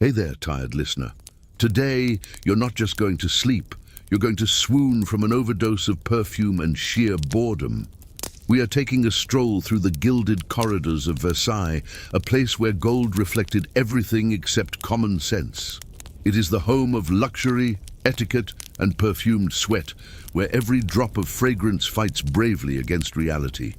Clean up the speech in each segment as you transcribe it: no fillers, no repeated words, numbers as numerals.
Hey there, tired listener. Today, you're not just going to sleep, you're going to swoon from an overdose of perfume and sheer boredom. We are taking a stroll through the gilded corridors of Versailles, a place where gold reflected everything except common sense. It is the home of luxury, etiquette, and perfumed sweat, where every drop of fragrance fights bravely against reality.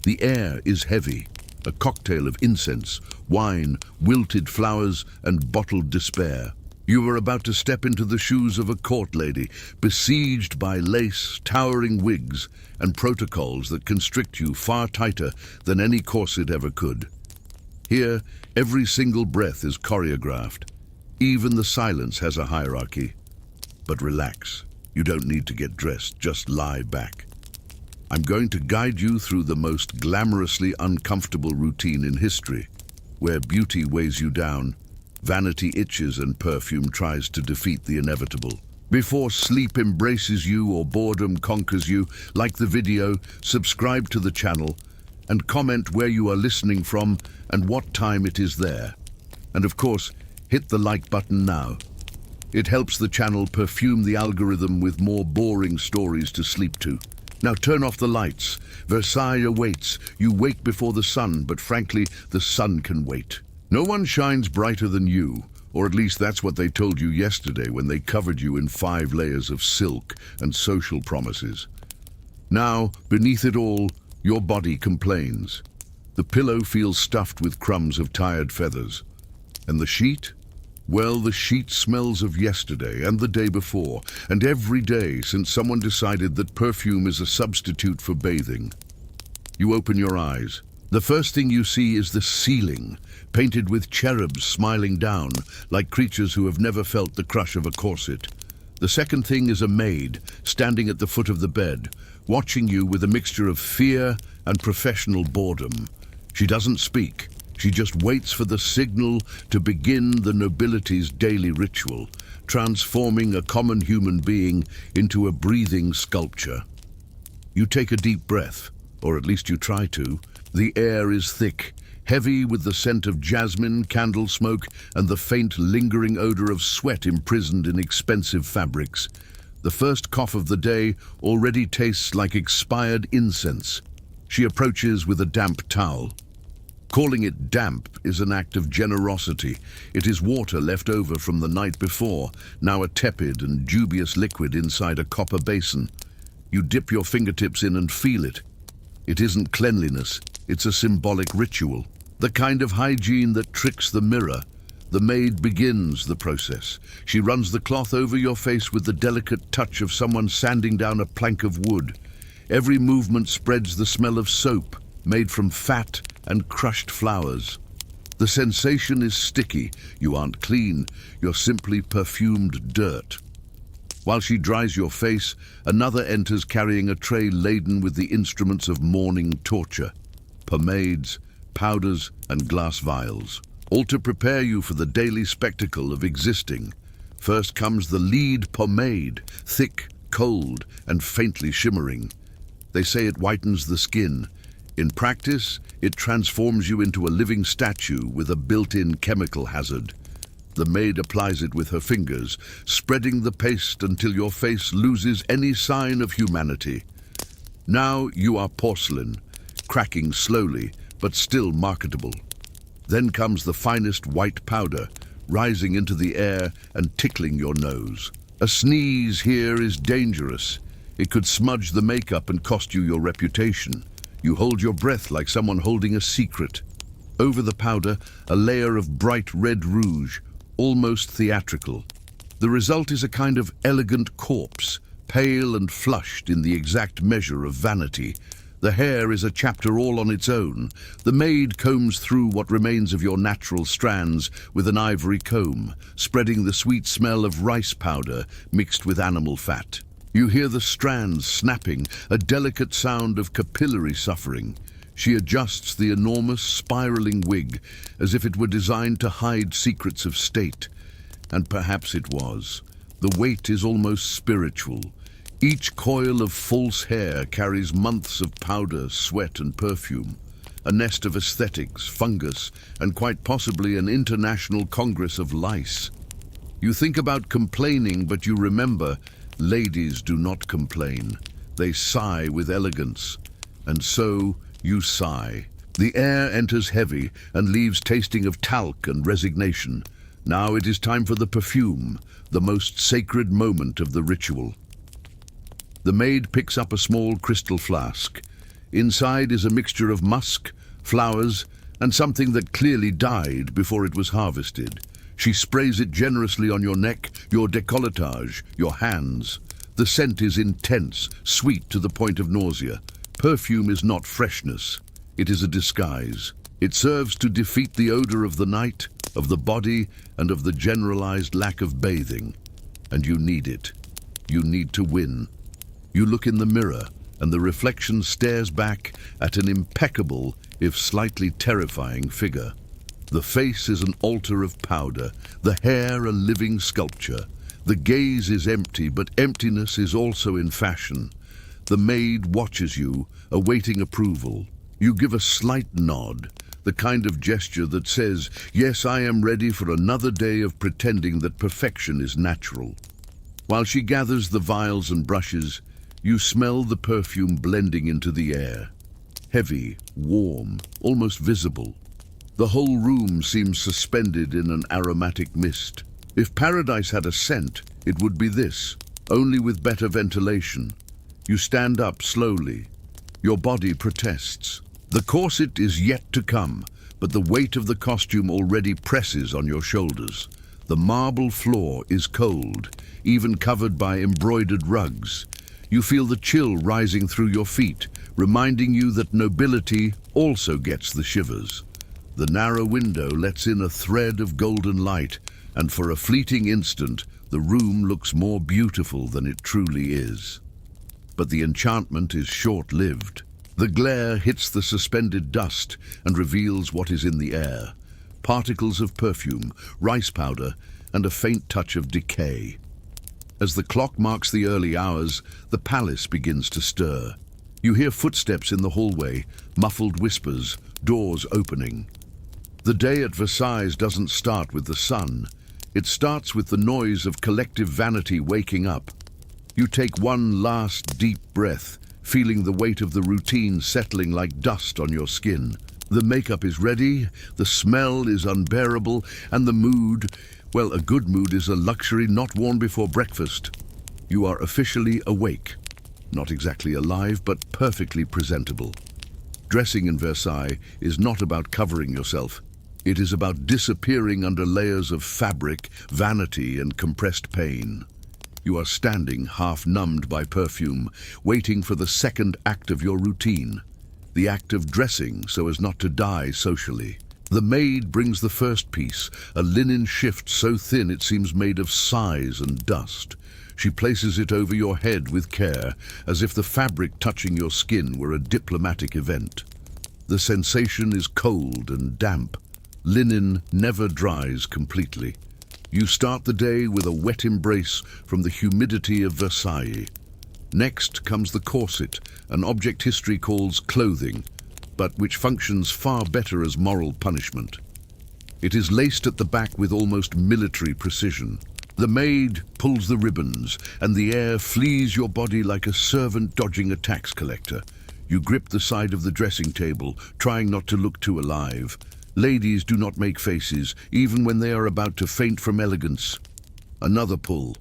The air is heavy, a cocktail of incense, wine, wilted flowers, and bottled despair. You are about to step into the shoes of a court lady, besieged by lace, towering wigs, and protocols that constrict you far tighter than any corset ever could. Here, every single breath is choreographed. Even the silence has a hierarchy. But relax, you don't need to get dressed, just lie back. I'm going to guide you through the most glamorously uncomfortable routine in history, where beauty weighs you down, vanity itches, and perfume tries to defeat the inevitable. Before sleep embraces you or boredom conquers you, like the video, subscribe to the channel, and comment where you are listening from and what time it is there. And of course, hit the like button now. It helps the channel perfume the algorithm with more boring stories to sleep to. Now turn off the lights. Versailles awaits. You wake before the sun, but frankly, the sun can wait. No one shines brighter than you, or at least that's what they told you yesterday when they covered you in 5 layers of silk and social promises. Now, beneath it all, your body complains. The pillow feels stuffed with crumbs of tired feathers. And the sheet? Well, the sheet smells of yesterday and the day before, and every day since someone decided that perfume is a substitute for bathing. You open your eyes. The first thing you see is the ceiling, painted with cherubs smiling down, like creatures who have never felt the crush of a corset. The second thing is a maid, standing at the foot of the bed, watching you with a mixture of fear and professional boredom. She doesn't speak. She just waits for the signal to begin the nobility's daily ritual, transforming a common human being into a breathing sculpture. You take a deep breath, or at least you try to. The air is thick, heavy with the scent of jasmine, candle smoke, and the faint, lingering odor of sweat imprisoned in expensive fabrics. The first cough of the day already tastes like expired incense. She approaches with a damp towel. Calling it damp is an act of generosity. It is water left over from the night before, now a tepid and dubious liquid inside a copper basin. You dip your fingertips in and feel it. It isn't cleanliness, it's a symbolic ritual. The kind of hygiene that tricks the mirror. The maid begins the process. She runs the cloth over your face with the delicate touch of someone sanding down a plank of wood. Every movement spreads the smell of soap, made from fat and crushed flowers. The sensation is sticky. You aren't clean, you're simply perfumed dirt. While she dries your face, another enters carrying a tray laden with the instruments of morning torture: pomades, powders, and glass vials, all to prepare you for the daily spectacle of existing. First comes the lead pomade, thick, cold, and faintly shimmering. They say it whitens the skin. In practice, it transforms you into a living statue with a built-in chemical hazard. The maid applies it with her fingers, spreading the paste until your face loses any sign of humanity. Now you are porcelain, cracking slowly, but still marketable. Then comes the finest white powder, rising into the air and tickling your nose. A sneeze here is dangerous. It could smudge the makeup and cost you your reputation. You hold your breath like someone holding a secret. Over the powder, a layer of bright red rouge, almost theatrical. The result is a kind of elegant corpse, pale and flushed in the exact measure of vanity. The hair is a chapter all on its own. The maid combs through what remains of your natural strands with an ivory comb, spreading the sweet smell of rice powder mixed with animal fat. You hear the strands snapping, a delicate sound of capillary suffering. She adjusts the enormous, spiraling wig as if it were designed to hide secrets of state. And perhaps it was. The weight is almost spiritual. Each coil of false hair carries months of powder, sweat, and perfume. a nest of aesthetics, fungus, and quite possibly an international congress of lice. You think about complaining, but you remember, ladies do not complain. They sigh with elegance. And so you sigh. The air enters heavy and leaves tasting of talc and resignation. Now it is time for the perfume, the most sacred moment of the ritual. The maid picks up a small crystal flask. Inside is a mixture of musk, flowers, and something that clearly died before it was harvested. She sprays it generously on your neck, your décolletage, your hands. The scent is intense, sweet to the point of nausea. Perfume is not freshness. It is a disguise. It serves to defeat the odor of the night, of the body, and of the generalized lack of bathing. And you need it. You need to win. You look in the mirror, and the reflection stares back at an impeccable, if slightly terrifying figure. The face is an altar of powder, the hair a living sculpture. The gaze is empty, but emptiness is also in fashion. The maid watches you, awaiting approval. You give a slight nod, the kind of gesture that says, yes, I am ready for another day of pretending that perfection is natural. While she gathers the vials and brushes, you smell the perfume blending into the air. Heavy, warm, almost visible. The whole room seems suspended in an aromatic mist. If paradise had a scent, it would be this, only with better ventilation. You stand up slowly. Your body protests. The corset is yet to come, but the weight of the costume already presses on your shoulders. The marble floor is cold, even covered by embroidered rugs. You feel the chill rising through your feet, reminding you that nobility also gets the shivers. The narrow window lets in a thread of golden light, and for a fleeting instant, the room looks more beautiful than it truly is. But the enchantment is short-lived. The glare hits the suspended dust and reveals what is in the air. Particles of perfume, rice powder, and a faint touch of decay. As the clock marks the early hours, the palace begins to stir. You hear footsteps in the hallway, muffled whispers, doors opening. The day at Versailles doesn't start with the sun. It starts with the noise of collective vanity waking up. You take one last deep breath, feeling the weight of the routine settling like dust on your skin. The makeup is ready, the smell is unbearable, and the mood, well, a good mood is a luxury not worn before breakfast. You are officially awake. Not exactly alive, but perfectly presentable. Dressing in Versailles is not about covering yourself. It is about disappearing under layers of fabric, vanity, and compressed pain. You are standing, half-numbed by perfume, waiting for the second act of your routine, the act of dressing so as not to die socially. The maid brings the first piece, a linen shift so thin it seems made of sighs and dust. She places it over your head with care, as if the fabric touching your skin were a diplomatic event. The sensation is cold and damp. Linen never dries completely. You start the day with a wet embrace from the humidity of Versailles. Next comes the corset, an object history calls clothing, but which functions far better as moral punishment. It is laced at the back with almost military precision. The maid pulls the ribbons, and the air flees your body like a servant dodging a tax collector. You grip the side of the dressing table, trying not to look too alive. Ladies do not make faces, even when they are about to faint from elegance. Another pull.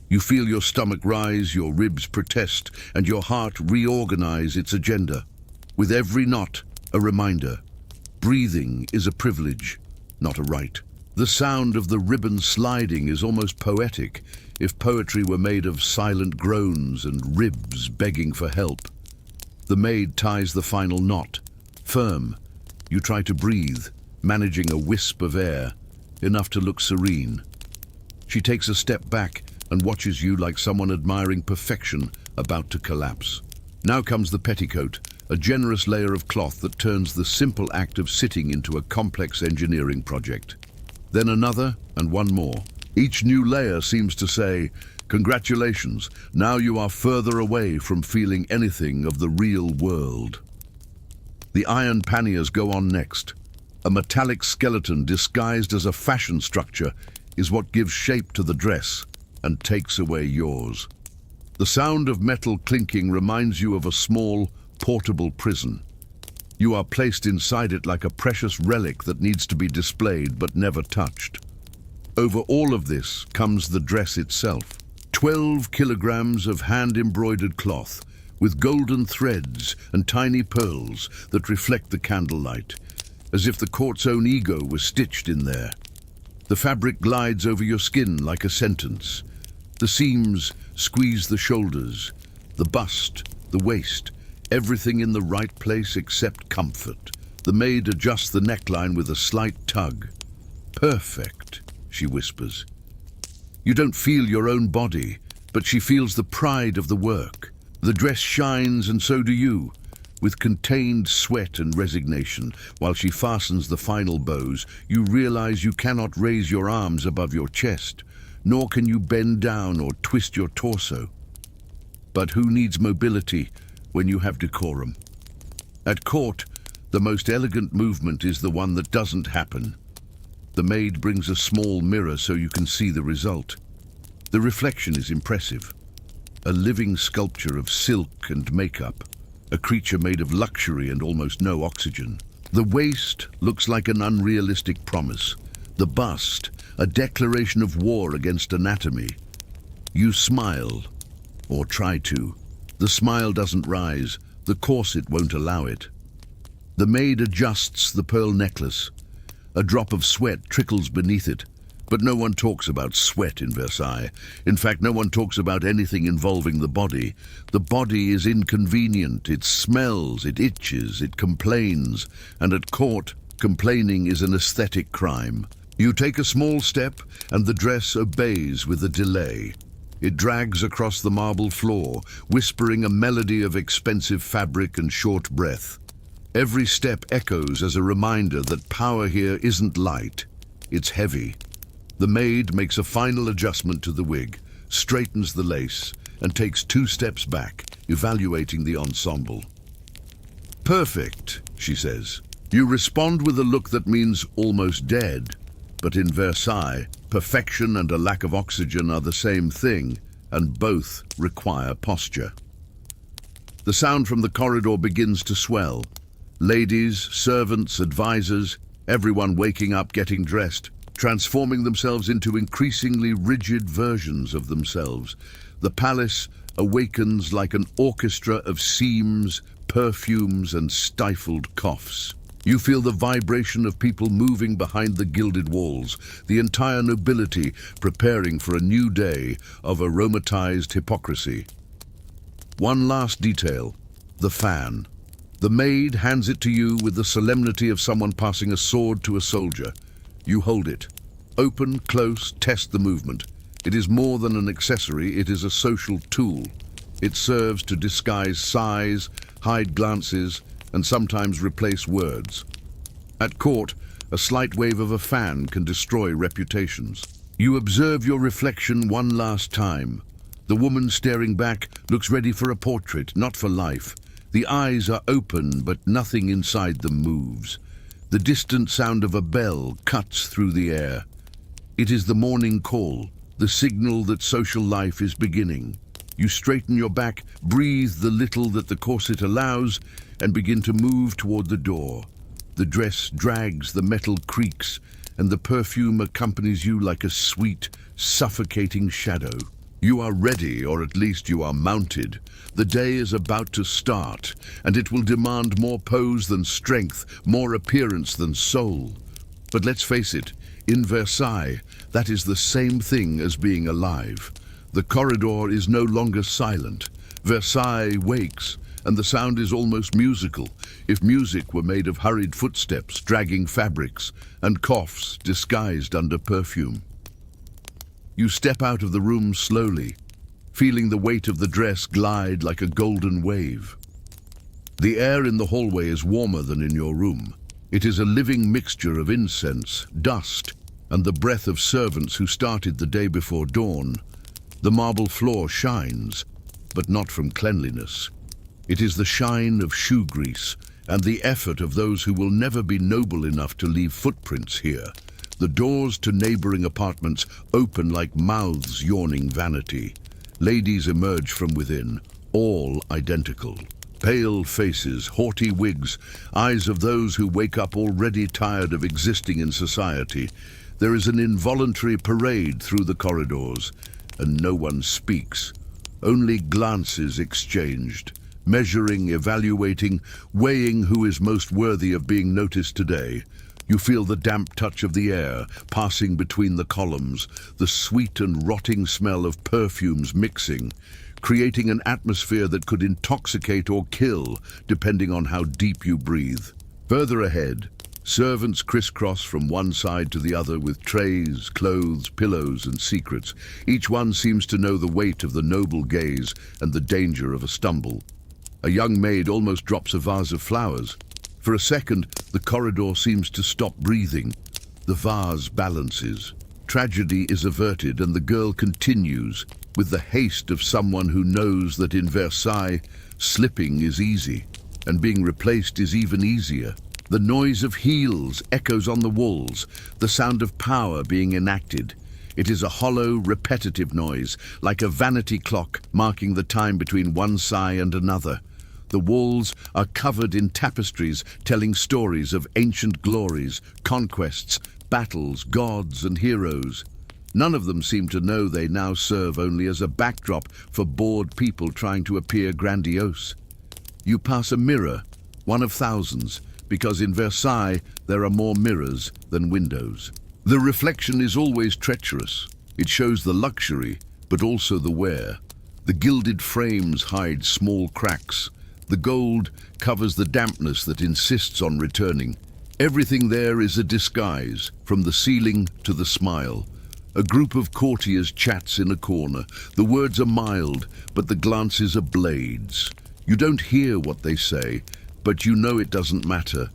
You feel your stomach rise, your ribs protest, and your heart reorganize its agenda. With every knot, a reminder. Breathing is a privilege, not a right. The sound of the ribbon sliding is almost poetic, if poetry were made of silent groans and ribs begging for help. The maid ties the final knot. Firm. You try to breathe, managing a wisp of air, enough to look serene. She takes a step back and watches you like someone admiring perfection about to collapse. Now comes the petticoat, a generous layer of cloth that turns the simple act of sitting into a complex engineering project. Then another and one more. Each new layer seems to say, congratulations, now you are further away from feeling anything of the real world. The iron panniers go on next. A metallic skeleton disguised as a fashion structure is what gives shape to the dress and takes away yours. The sound of metal clinking reminds you of a small, portable prison. You are placed inside it like a precious relic that needs to be displayed but never touched. Over all of this comes the dress itself. 12 kilograms of hand-embroidered cloth with golden threads and tiny pearls that reflect the candlelight, as if the court's own ego was stitched in there. The fabric glides over your skin like a sentence. The seams squeeze the shoulders, the bust, the waist, everything in the right place except comfort. The maid adjusts the neckline with a slight tug. "Perfect," she whispers. You don't feel your own body, but she feels the pride of the work. The dress shines and so do you, with contained sweat and resignation. While she fastens the final bows, you realize you cannot raise your arms above your chest, nor can you bend down or twist your torso. But who needs mobility when you have decorum? At court, the most elegant movement is the one that doesn't happen. The maid brings a small mirror so you can see the result. The reflection is impressive. A living sculpture of silk and makeup, a creature made of luxury and almost no oxygen. The waist looks like an unrealistic promise. The bust, a declaration of war against anatomy. You smile, or try to. The smile doesn't rise, the corset won't allow it. The maid adjusts the pearl necklace. A drop of sweat trickles beneath it. But no one talks about sweat in Versailles. In fact, no one talks about anything involving the body. The body is inconvenient. It smells, it itches, it complains. And at court, complaining is an aesthetic crime. You take a small step, and the dress obeys with a delay. It drags across the marble floor, whispering a melody of expensive fabric and short breath. Every step echoes as a reminder that power here isn't light, it's heavy. The maid makes a final adjustment to the wig, straightens the lace, and takes 2 steps back, evaluating the ensemble. "Perfect," she says. You respond with a look that means almost dead. But in Versailles, perfection and a lack of oxygen are the same thing, and both require posture. The sound from the corridor begins to swell. Ladies, servants, advisors, everyone waking up, getting dressed, transforming themselves into increasingly rigid versions of themselves. The palace awakens like an orchestra of seams, perfumes, and stifled coughs. You feel the vibration of people moving behind the gilded walls, the entire nobility preparing for a new day of aromatized hypocrisy. One last detail, the fan. The maid hands it to you with the solemnity of someone passing a sword to a soldier. You hold it. Open, close, test the movement. It is more than an accessory, it is a social tool. It serves to disguise sighs, hide glances, and sometimes replace words. At court, a slight wave of a fan can destroy reputations. You observe your reflection one last time. The woman staring back looks ready for a portrait, not for life. The eyes are open, but nothing inside them moves. The distant sound of a bell cuts through the air. It is the morning call, the signal that social life is beginning. You straighten your back, breathe the little that the corset allows, and begin to move toward the door. The dress drags, the metal creaks, and the perfume accompanies you like a sweet, suffocating shadow. You are ready, or at least you are mounted. The day is about to start, and it will demand more pose than strength, more appearance than soul. But let's face it, in Versailles, that is the same thing as being alive. The corridor is no longer silent. Versailles wakes, and the sound is almost musical, if music were made of hurried footsteps dragging fabrics and coughs disguised under perfume. You step out of the room slowly, feeling the weight of the dress glide like a golden wave. The air in the hallway is warmer than in your room. It is a living mixture of incense, dust, and the breath of servants who started the day before dawn. The marble floor shines, but not from cleanliness. It is the shine of shoe grease, and the effort of those who will never be noble enough to leave footprints here. The doors to neighboring apartments open like mouths yawning vanity. Ladies emerge from within, all identical. Pale faces, haughty wigs, eyes of those who wake up already tired of existing in society. There is an involuntary parade through the corridors, and no one speaks. Only glances exchanged, measuring, evaluating, weighing who is most worthy of being noticed today. You feel the damp touch of the air passing between the columns, the sweet and rotting smell of perfumes mixing, creating an atmosphere that could intoxicate or kill, depending on how deep you breathe. Further ahead, servants crisscross from one side to the other with trays, clothes, pillows, and secrets. Each one seems to know the weight of the noble gaze and the danger of a stumble. A young maid almost drops a vase of flowers. For a second, the corridor seems to stop breathing. The vase balances. Tragedy is averted, and the girl continues with the haste of someone who knows that in Versailles, slipping is easy, and being replaced is even easier. The noise of heels echoes on the walls, the sound of power being enacted. It is a hollow, repetitive noise, like a vanity clock marking the time between one sigh and another. The walls are covered in tapestries telling stories of ancient glories, conquests, battles, gods and heroes. None of them seem to know they now serve only as a backdrop for bored people trying to appear grandiose. You pass a mirror, one of thousands, because in Versailles there are more mirrors than windows. The reflection is always treacherous. It shows the luxury, but also the wear. The gilded frames hide small cracks. The gold covers the dampness that insists on returning. Everything there is a disguise, from the ceiling to the smile. A group of courtiers chats in a corner. The words are mild, but the glances are blades. You don't hear what they say, but you know it doesn't matter.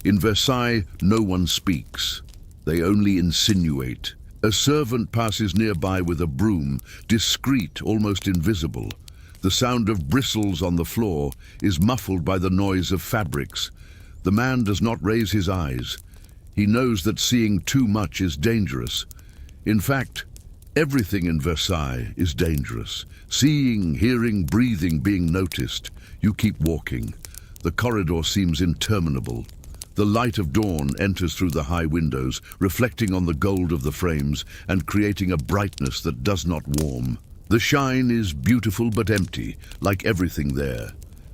In Versailles, no one speaks. They only insinuate. A servant passes nearby with a broom, discreet, almost invisible. The sound of bristles on the floor is muffled by the noise of fabrics. The man does not raise his eyes. He knows that seeing too much is dangerous. In fact, everything in Versailles is dangerous. Seeing, hearing, breathing, being noticed. You keep walking. The corridor seems interminable. The light of dawn enters through the high windows, reflecting on the gold of the frames and creating a brightness that does not warm. The shine is beautiful but empty, like everything there.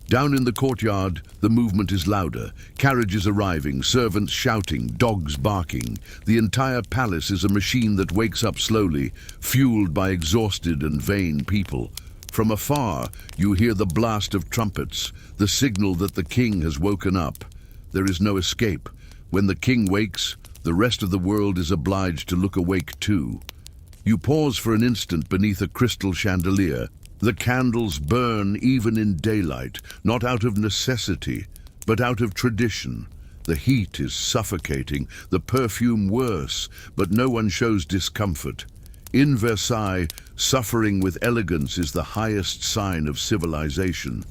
Down in the courtyard, the movement is louder. Carriages arriving, servants shouting, dogs barking. The entire palace is a machine that wakes up slowly, fueled by exhausted and vain people. From afar, you hear the blast of trumpets, the signal that the king has woken up. There is no escape. When the king wakes, the rest of the world is obliged to look awake too. You pause for an instant beneath a crystal chandelier. The candles burn even in daylight, not out of necessity, but out of tradition. The heat is suffocating, the perfume worse, but no one shows discomfort. In Versailles, suffering with elegance is the highest sign of civilization.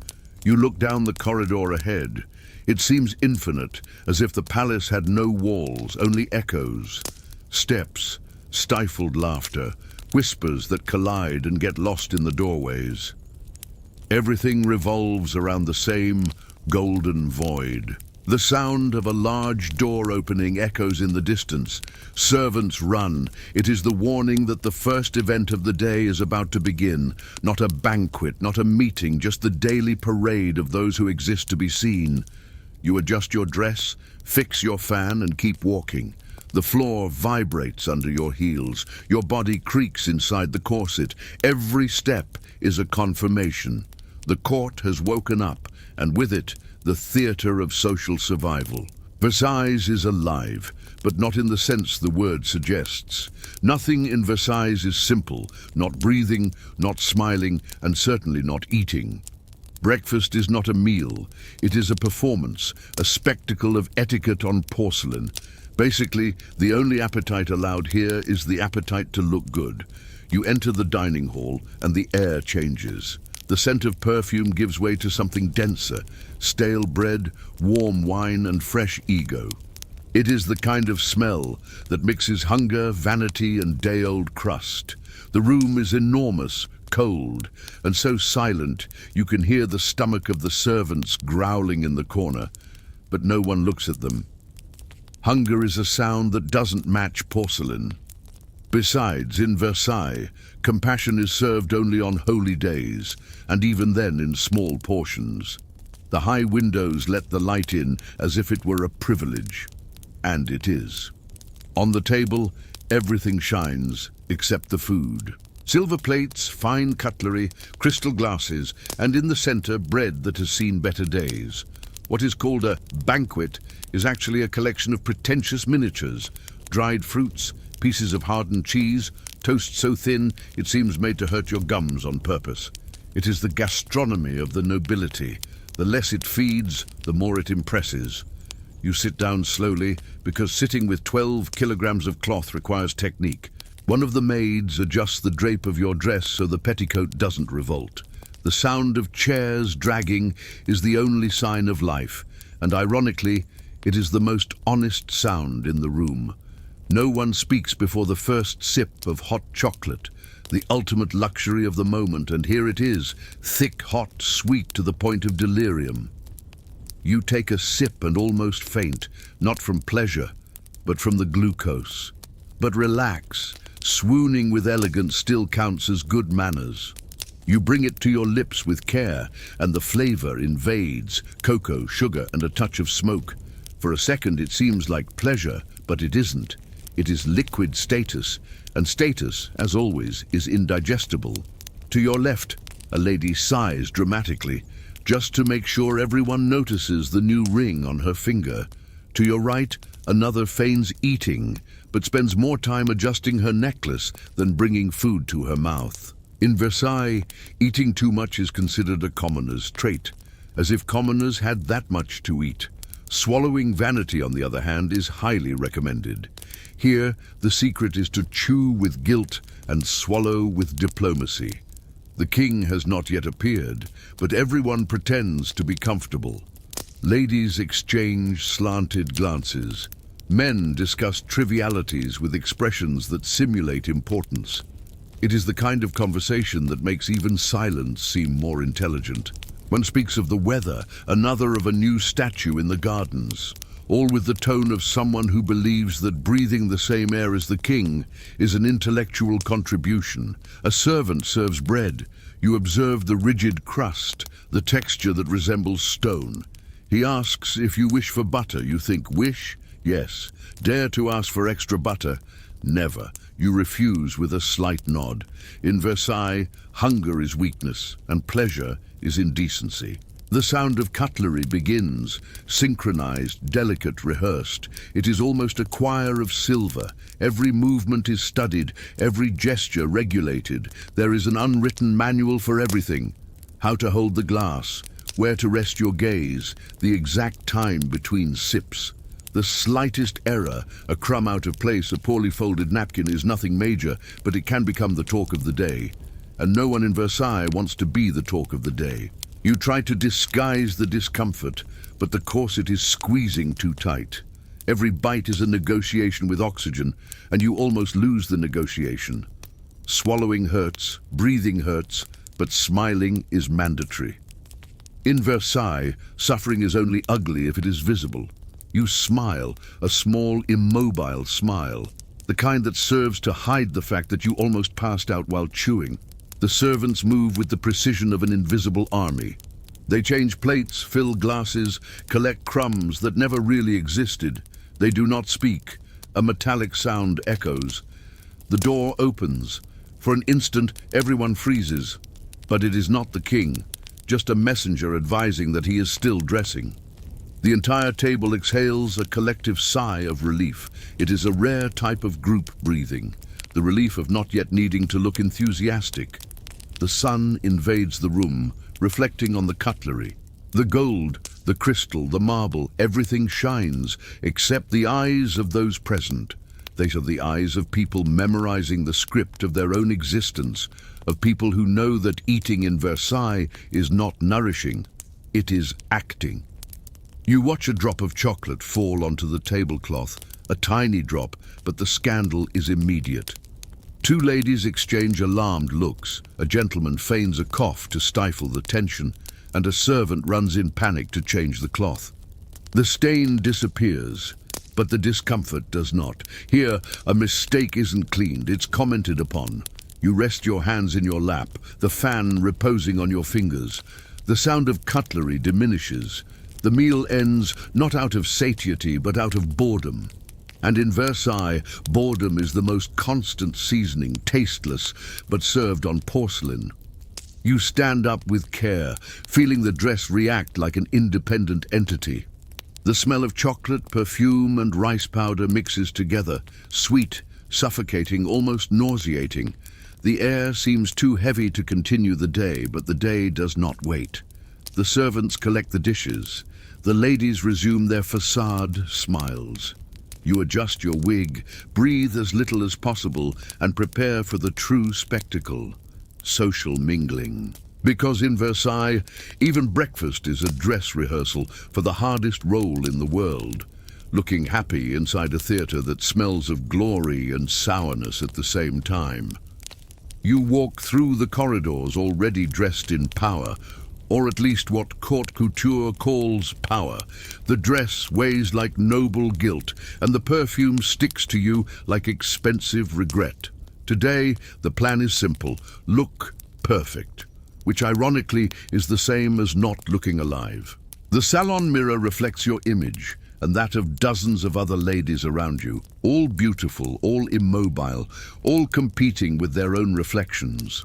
You look down the corridor ahead. It seems infinite, as if the palace had no walls, only echoes. Steps, stifled laughter, whispers that collide and get lost in the doorways. Everything revolves around the same golden void. The sound of a large door opening echoes in the distance. Servants run. It is the warning that the first event of the day is about to begin. Not a banquet, not a meeting, just the daily parade of those who exist to be seen. You adjust your dress, fix your fan, and keep walking. The floor vibrates under your heels. Your body creaks inside the corset. Every step is a confirmation. The court has woken up, and with it, the theater of social survival. Versailles is alive, but not in the sense the word suggests. Nothing in Versailles is simple, not breathing, not smiling, and certainly not eating. Breakfast is not a meal. It is a performance, a spectacle of etiquette on porcelain. Basically, the only appetite allowed here is the appetite to look good. You enter the dining hall and the air changes. The scent of perfume gives way to something denser, stale bread, warm wine, and fresh ego. It is the kind of smell that mixes hunger, vanity, and day-old crust. The room is enormous, cold, and so silent you can hear the stomach of the servants growling in the corner, but no one looks at them. Hunger is a sound that doesn't match porcelain. Besides, in Versailles, compassion is served only on holy days, and even then in small portions. The high windows let the light in as if it were a privilege. And it is. On the table, everything shines except the food. Silver plates, fine cutlery, crystal glasses, and in the center, bread that has seen better days. What is called a banquet is actually a collection of pretentious miniatures, dried fruits, pieces of hardened cheese, toast so thin it seems made to hurt your gums on purpose. It is the gastronomy of the nobility. The less it feeds, the more it impresses. You sit down slowly because sitting with 12 kilograms of cloth requires technique. One of the maids adjusts the drape of your dress so the petticoat doesn't revolt. The sound of chairs dragging is the only sign of life, and ironically, it is the most honest sound in the room. No one speaks before the first sip of hot chocolate, the ultimate luxury of the moment, and here it is, thick, hot, sweet to the point of delirium. You take a sip and almost faint, not from pleasure, but from the glucose. But relax, swooning with elegance still counts as good manners. You bring it to your lips with care, and the flavor invades, cocoa, sugar, and a touch of smoke. For a second it seems like pleasure, but it isn't. It is liquid status, and status, as always, is indigestible. To your left, a lady sighs dramatically, just to make sure everyone notices the new ring on her finger. To your right, another feigns eating, but spends more time adjusting her necklace than bringing food to her mouth. In Versailles, eating too much is considered a commoner's trait, as if commoners had that much to eat. Swallowing vanity, on the other hand, is highly recommended. Here, the secret is to chew with guilt and swallow with diplomacy. The king has not yet appeared, but everyone pretends to be comfortable. Ladies exchange slanted glances. Men discuss trivialities with expressions that simulate importance. It is the kind of conversation that makes even silence seem more intelligent. One speaks of the weather, another of a new statue in the gardens, all with the tone of someone who believes that breathing the same air as the king is an intellectual contribution. A servant serves bread. You observe the rigid crust, the texture that resembles stone. He asks if you wish for butter. You think, wish? Yes. Dare to ask for extra butter? Never. You refuse with a slight nod. In Versailles, hunger is weakness, and pleasure is indecency. The sound of cutlery begins, synchronized, delicate, rehearsed. It is almost a choir of silver. Every movement is studied, every gesture regulated. There is an unwritten manual for everything. How to hold the glass, where to rest your gaze, the exact time between sips. The slightest error, a crumb out of place, a poorly folded napkin, is nothing major, but it can become the talk of the day. And no one in Versailles wants to be the talk of the day. You try to disguise the discomfort, but the corset is squeezing too tight. Every bite is a negotiation with oxygen, and you almost lose the negotiation. Swallowing hurts, breathing hurts, but smiling is mandatory. In Versailles, suffering is only ugly if it is visible. You smile, a small, immobile smile, the kind that serves to hide the fact that you almost passed out while chewing. The servants move with the precision of an invisible army. They change plates, fill glasses, collect crumbs that never really existed. They do not speak. A metallic sound echoes. The door opens. For an instant, everyone freezes. But it is not the king, just a messenger advising that he is still dressing. The entire table exhales a collective sigh of relief. It is a rare type of group breathing, the relief of not yet needing to look enthusiastic. The sun invades the room, reflecting on the cutlery. The gold, the crystal, the marble, everything shines, except the eyes of those present. They are the eyes of people memorizing the script of their own existence, of people who know that eating in Versailles is not nourishing, it is acting. You watch a drop of chocolate fall onto the tablecloth, a tiny drop, but the scandal is immediate. Two ladies exchange alarmed looks, a gentleman feigns a cough to stifle the tension, and a servant runs in panic to change the cloth. The stain disappears, but the discomfort does not. Here, a mistake isn't cleaned, it's commented upon. You rest your hands in your lap, the fan reposing on your fingers. The sound of cutlery diminishes. The meal ends not out of satiety, but out of boredom. And in Versailles, boredom is the most constant seasoning, tasteless, but served on porcelain. You stand up with care, feeling the dress react like an independent entity. The smell of chocolate, perfume, and rice powder mixes together, sweet, suffocating, almost nauseating. The air seems too heavy to continue the day, but the day does not wait. The servants collect the dishes. The ladies resume their facade smiles. You adjust your wig, breathe as little as possible, and prepare for the true spectacle, social mingling. Because in Versailles, even breakfast is a dress rehearsal for the hardest role in the world, looking happy inside a theatre that smells of glory and sourness at the same time. You walk through the corridors already dressed in power, or at least what court couture calls power. The dress weighs like noble guilt, and the perfume sticks to you like expensive regret. Today, the plan is simple: look perfect, which ironically is the same as not looking alive. The salon mirror reflects your image, and that of dozens of other ladies around you, all beautiful, all immobile, all competing with their own reflections.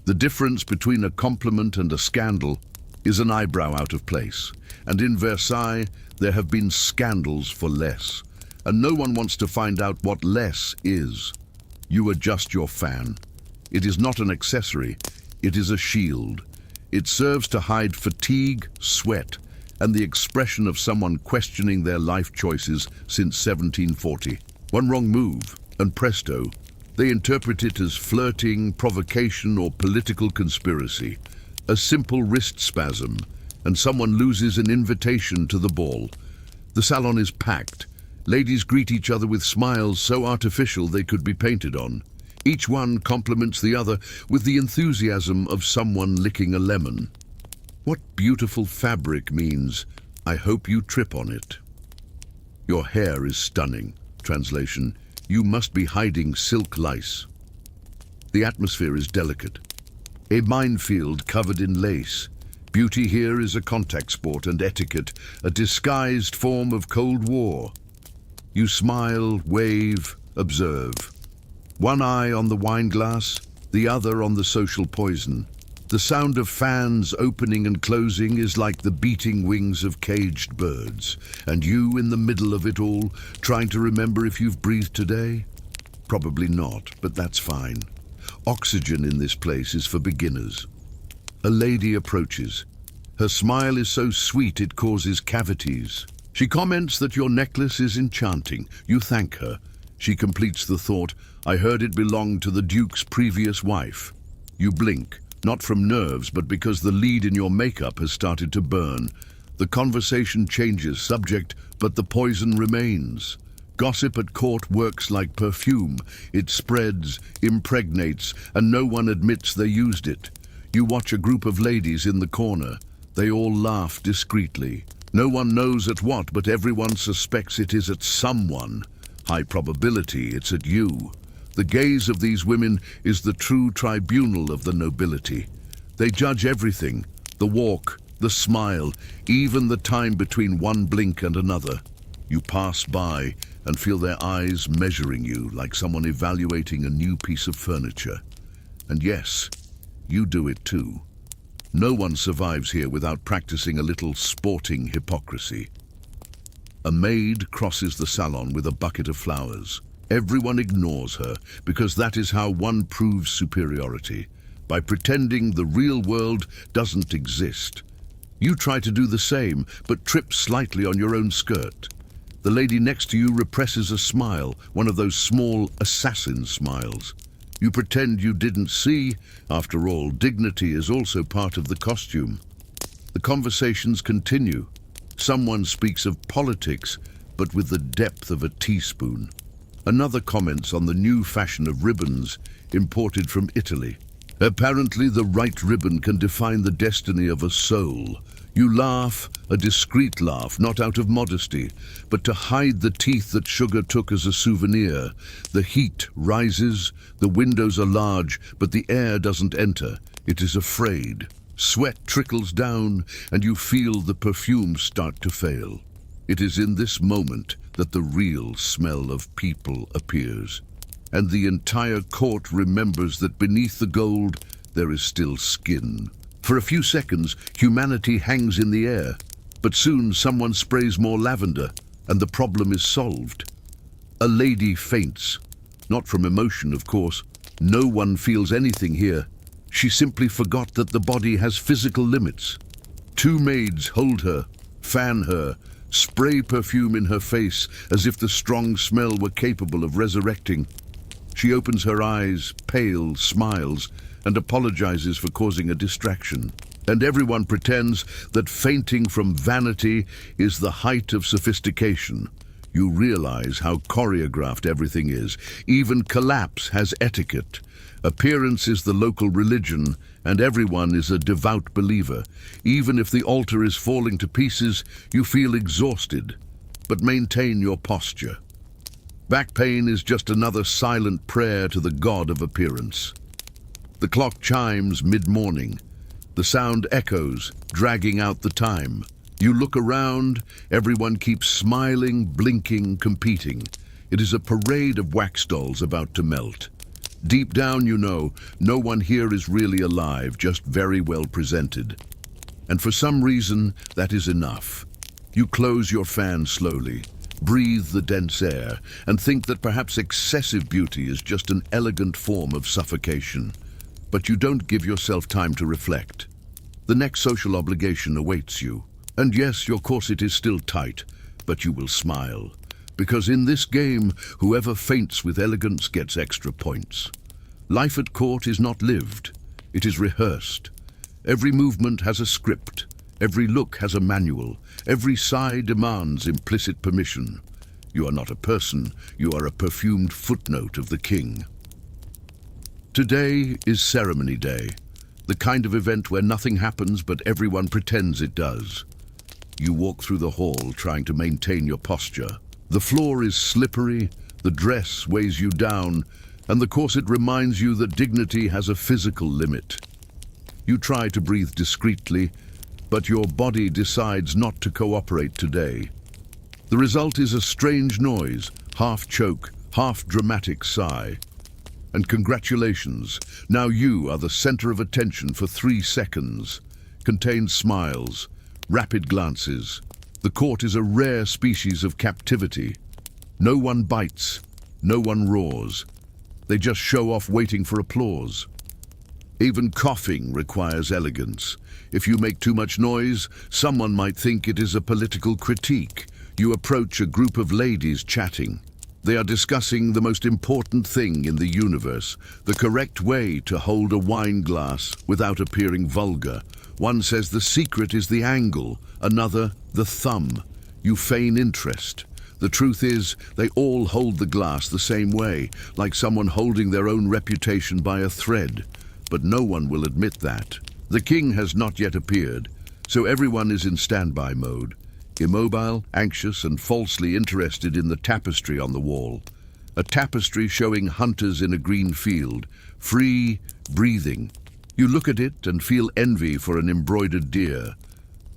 The difference between a compliment and a scandal is an eyebrow out of place. And in Versailles, there have been scandals for less. And no one wants to find out what less is. You adjust your fan. It is not an accessory, it is a shield. It serves to hide fatigue, sweat, and the expression of someone questioning their life choices since 1740. One wrong move, and presto, they interpret it as flirting, provocation, or political conspiracy. A simple wrist spasm, and someone loses an invitation to the ball. The salon is packed. Ladies greet each other with smiles so artificial they could be painted on. Each one compliments the other with the enthusiasm of someone licking a lemon. What beautiful fabric means, I hope you trip on it. Your hair is stunning. Translation, you must be hiding silk lice. The atmosphere is delicate. A minefield covered in lace. Beauty here is a contact sport, and etiquette a disguised form of Cold War. You smile, wave, observe. One eye on the wine glass, the other on the social poison. The sound of fans opening and closing is like the beating wings of caged birds. And you in the middle of it all, trying to remember if you've breathed today? Probably not, but that's fine. Oxygen in this place is for beginners. A lady approaches. Her smile is so sweet it causes cavities. She comments that your necklace is enchanting. You thank her. She completes the thought, I heard it belonged to the Duke's previous wife. You blink, not from nerves, but because the lead in your makeup has started to burn. The conversation changes subject, but the poison remains. Gossip at court works like perfume. It spreads, impregnates, and no one admits they used it. You watch a group of ladies in the corner. They all laugh discreetly. No one knows at what, but everyone suspects it is at someone. High probability it's at you. The gaze of these women is the true tribunal of the nobility. They judge everything, the walk, the smile, even the time between one blink and another. You pass by and feel their eyes measuring you like someone evaluating a new piece of furniture. And yes, you do it too. No one survives here without practicing a little sporting hypocrisy. A maid crosses the salon with a bucket of flowers. Everyone ignores her, because that is how one proves superiority, by pretending the real world doesn't exist. You try to do the same, but trip slightly on your own skirt. The lady next to you represses a smile, one of those small assassin smiles. You pretend you didn't see. After all, dignity is also part of the costume. The conversations continue. Someone speaks of politics, but with the depth of a teaspoon. Another comments on the new fashion of ribbons imported from Italy. Apparently, the right ribbon can define the destiny of a soul. You laugh, a discreet laugh, not out of modesty, but to hide the teeth that sugar took as a souvenir. The heat rises, the windows are large, but the air doesn't enter. It is afraid. Sweat trickles down, and you feel the perfume start to fail. It is in this moment that the real smell of people appears. And the entire court remembers that beneath the gold there is still skin. For a few seconds, humanity hangs in the air, but soon someone sprays more lavender, and the problem is solved. A lady faints. Not from emotion, of course. No one feels anything here. She simply forgot that the body has physical limits. Two maids hold her, fan her, spray perfume in her face as if the strong smell were capable of resurrecting. She opens her eyes, pale, smiles, and apologizes for causing a distraction. And everyone pretends that fainting from vanity is the height of sophistication. You realize how choreographed everything is. Even collapse has etiquette. Appearance is the local religion, and everyone is a devout believer. Even if the altar is falling to pieces, you feel exhausted, but maintain your posture. Back pain is just another silent prayer to the god of appearance. The clock chimes mid-morning. The sound echoes, dragging out the time. You look around, everyone keeps smiling, blinking, competing. It is a parade of wax dolls about to melt. Deep down, you know, no one here is really alive, just very well presented. And for some reason, that is enough. You close your fan slowly, breathe the dense air, and think that perhaps excessive beauty is just an elegant form of suffocation. But you don't give yourself time to reflect. The next social obligation awaits you. And yes, your corset is still tight, but you will smile. Because in this game, whoever faints with elegance gets extra points. Life at court is not lived, it is rehearsed. Every movement has a script, every look has a manual, every sigh demands implicit permission. You are not a person, you are a perfumed footnote of the king. Today is ceremony day, the kind of event where nothing happens but everyone pretends it does. You walk through the hall trying to maintain your posture. The floor is slippery, the dress weighs you down, and the corset reminds you that dignity has a physical limit. You try to breathe discreetly, but your body decides not to cooperate today. The result is a strange noise, half choke, half dramatic sigh. And congratulations, now you are the center of attention for 3 seconds. Contained smiles, rapid glances. The court is a rare species of captivity. No one bites, no one roars. They just show off waiting for applause. Even coughing requires elegance. If you make too much noise, someone might think it is a political critique. You approach a group of ladies chatting. They are discussing the most important thing in the universe, the correct way to hold a wine glass without appearing vulgar. One says the secret is the angle, another the thumb. You feign interest. The truth is, they all hold the glass the same way, like someone holding their own reputation by a thread. But no one will admit that. The king has not yet appeared, so everyone is in standby mode. Immobile, anxious, and falsely interested in the tapestry on the wall. A tapestry showing hunters in a green field, free, breathing. You look at it and feel envy for an embroidered deer.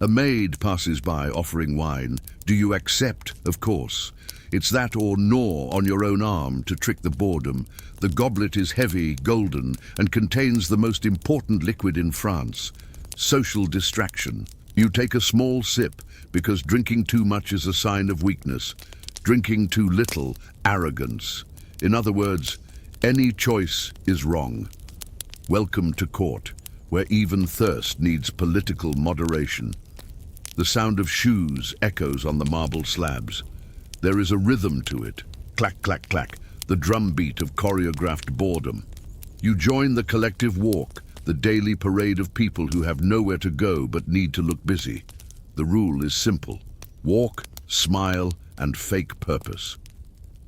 A maid passes by offering wine. Do you accept? Of course. It's that or gnaw on your own arm to trick the boredom. The goblet is heavy, golden, and contains the most important liquid in France. Social distraction. You take a small sip, because drinking too much is a sign of weakness. Drinking too little, arrogance. In other words, any choice is wrong. Welcome to court, where even thirst needs political moderation. The sound of shoes echoes on the marble slabs. There is a rhythm to it. Clack, clack, clack, the drumbeat of choreographed boredom. You join the collective walk, the daily parade of people who have nowhere to go but need to look busy. The rule is simple. Walk, smile, and fake purpose.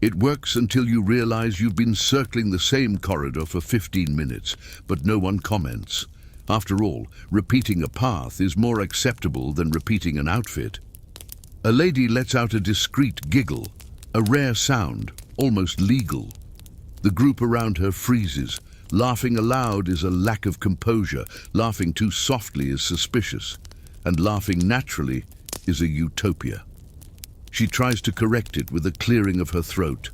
It works until you realize you've been circling the same corridor for 15 minutes, but no one comments. After all, repeating a path is more acceptable than repeating an outfit. A lady lets out a discreet giggle, a rare sound, almost legal. The group around her freezes. Laughing aloud is a lack of composure. Laughing too softly is suspicious. And laughing naturally is a utopia. She tries to correct it with a clearing of her throat.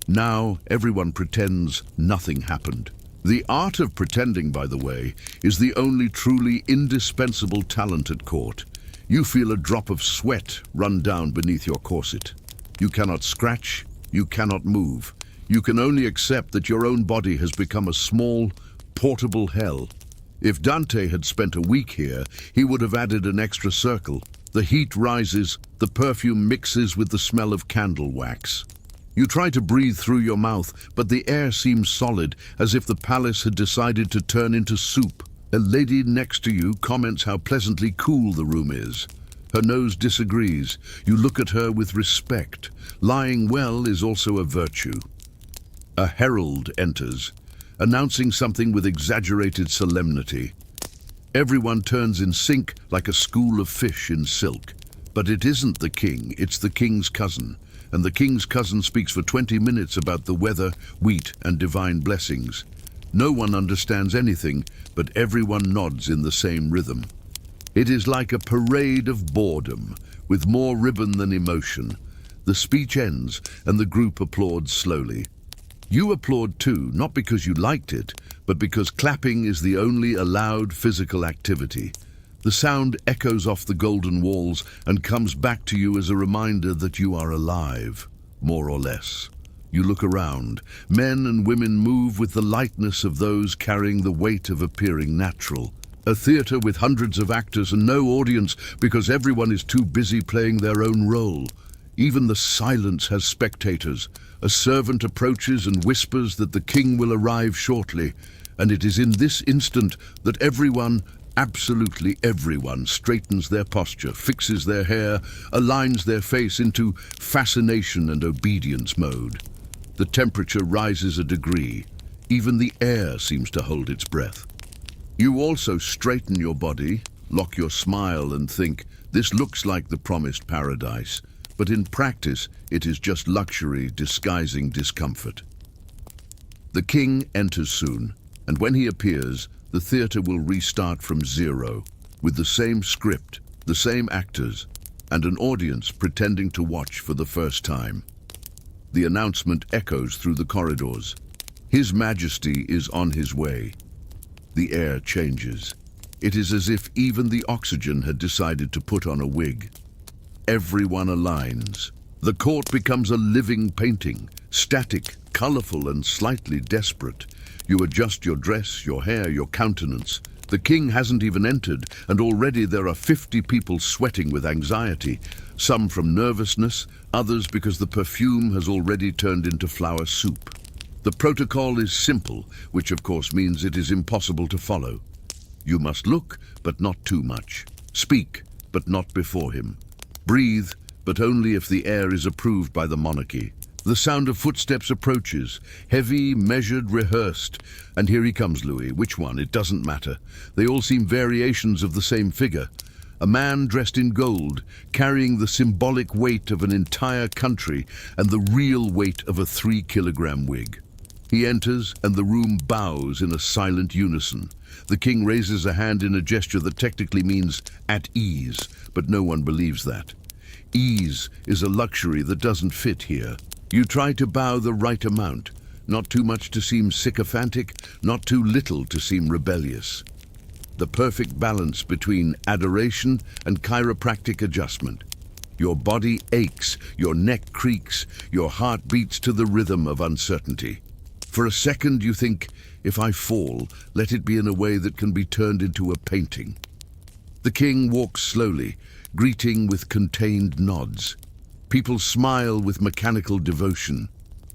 Now everyone pretends nothing happened. The art of pretending, by the way, is the only truly indispensable talent at court. You feel a drop of sweat run down beneath your corset. You cannot scratch, you cannot move. You can only accept that your own body has become a small, portable hell. If Dante had spent a week here, he would have added an extra circle. The heat rises, the perfume mixes with the smell of candle wax. You try to breathe through your mouth, but the air seems solid, as if the palace had decided to turn into soup. A lady next to you comments how pleasantly cool the room is. Her nose disagrees. You look at her with respect. Lying well is also a virtue. A herald enters, announcing something with exaggerated solemnity. Everyone turns in sync like a school of fish in silk. But it isn't the king, it's the king's cousin. And the king's cousin speaks for 20 minutes about the weather, wheat, and divine blessings. No one understands anything, but everyone nods in the same rhythm. It is like a parade of boredom, with more ribbon than emotion. The speech ends, and the group applauds slowly. You applaud too, not because you liked it, but because clapping is the only allowed physical activity. The sound echoes off the golden walls and comes back to you as a reminder that you are alive, more or less. You look around. Men and women move with the lightness of those carrying the weight of appearing natural. A theatre with hundreds of actors and no audience because everyone is too busy playing their own role. Even the silence has spectators. A servant approaches and whispers that the king will arrive shortly, and it is in this instant that everyone, absolutely everyone, straightens their posture, fixes their hair, aligns their face into fascination and obedience mode. The temperature rises a degree. Even the air seems to hold its breath. You also straighten your body, lock your smile and think, this looks like the promised paradise. But in practice, it is just luxury disguising discomfort. The king enters soon, and when he appears, the theatre will restart from zero, with the same script, the same actors, and an audience pretending to watch for the first time. The announcement echoes through the corridors. His Majesty is on his way. The air changes. It is as if even the oxygen had decided to put on a wig. Everyone aligns. The court becomes a living painting, static, colorful, and slightly desperate. You adjust your dress, your hair, your countenance. The king hasn't even entered, and already there are 50 people sweating with anxiety, some from nervousness, others because the perfume has already turned into flour soup. The protocol is simple, which of course means it is impossible to follow. You must look, but not too much. Speak, but not before him. Breathe, but only if the air is approved by the monarchy. The sound of footsteps approaches, heavy, measured, rehearsed. And here he comes, Louis. Which one? It doesn't matter. They all seem variations of the same figure. A man dressed in gold, carrying the symbolic weight of an entire country and the real weight of a 3-kilogram wig. He enters, and the room bows in a silent unison. The king raises a hand in a gesture that technically means at ease, but no one believes that. Ease is a luxury that doesn't fit here. You try to bow the right amount, not too much to seem sycophantic, not too little to seem rebellious. The perfect balance between adoration and chiropractic adjustment. Your body aches, your neck creaks, your heart beats to the rhythm of uncertainty. For a second you think, if I fall, let it be in a way that can be turned into a painting. The king walks slowly, greeting with contained nods. People smile with mechanical devotion.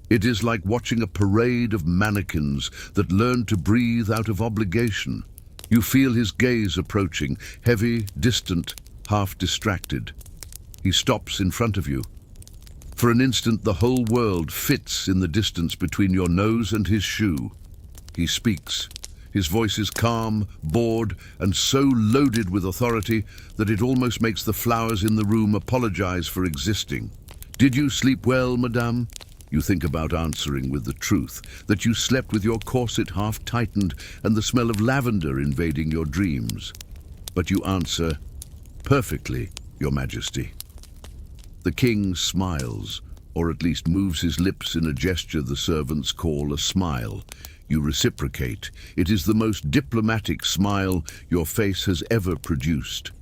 It is like watching a parade of mannequins that learn to breathe out of obligation. You feel his gaze approaching, heavy, distant, half distracted. He stops in front of you. For an instant, the whole world fits in the distance between your nose and his shoe. He speaks. His voice is calm, bored, and so loaded with authority that it almost makes the flowers in the room apologize for existing. "Did you sleep well, madame?" You think about answering with the truth, that you slept with your corset half tightened and the smell of lavender invading your dreams. But you answer, "Perfectly, Your Majesty." The king smiles, or at least moves his lips in a gesture the servants call a smile. You reciprocate. It is the most diplomatic smile your face has ever produced.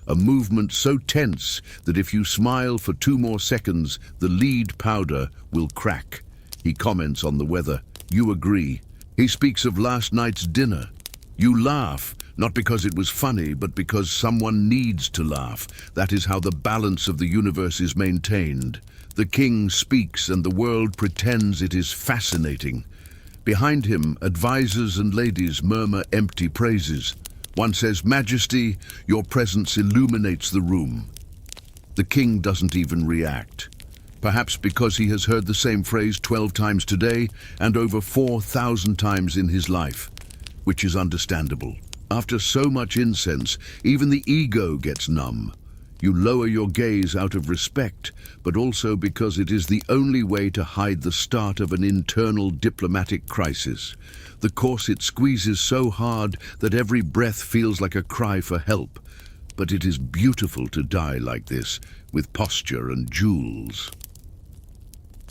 A movement so tense that if you smile for 2 more seconds, the lead powder will crack. He comments on the weather. You agree. He speaks of last night's dinner. You laugh, not because it was funny, but because someone needs to laugh. That is how the balance of the universe is maintained. The king speaks and the world pretends it is fascinating. Behind him, advisors and ladies murmur empty praises. One says, "Majesty, your presence illuminates the room." The king doesn't even react. Perhaps because he has heard the same phrase 12 times today and over 4,000 times in his life, which is understandable. After so much incense, even the ego gets numb. You lower your gaze out of respect, but also because it is the only way to hide the start of an internal diplomatic crisis. The corset squeezes so hard that every breath feels like a cry for help. But it is beautiful to die like this, with posture and jewels.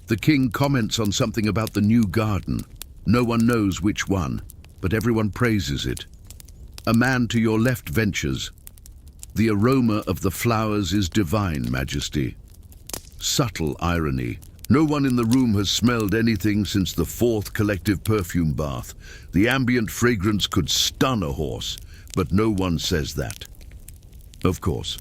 The king comments on something about the new garden. No one knows which one, but everyone praises it. A man to your left ventures. "The aroma of the flowers is divine, Majesty." Subtle irony. No one in the room has smelled anything since the 4th collective perfume bath. The ambient fragrance could stun a horse, but no one says that. Of course.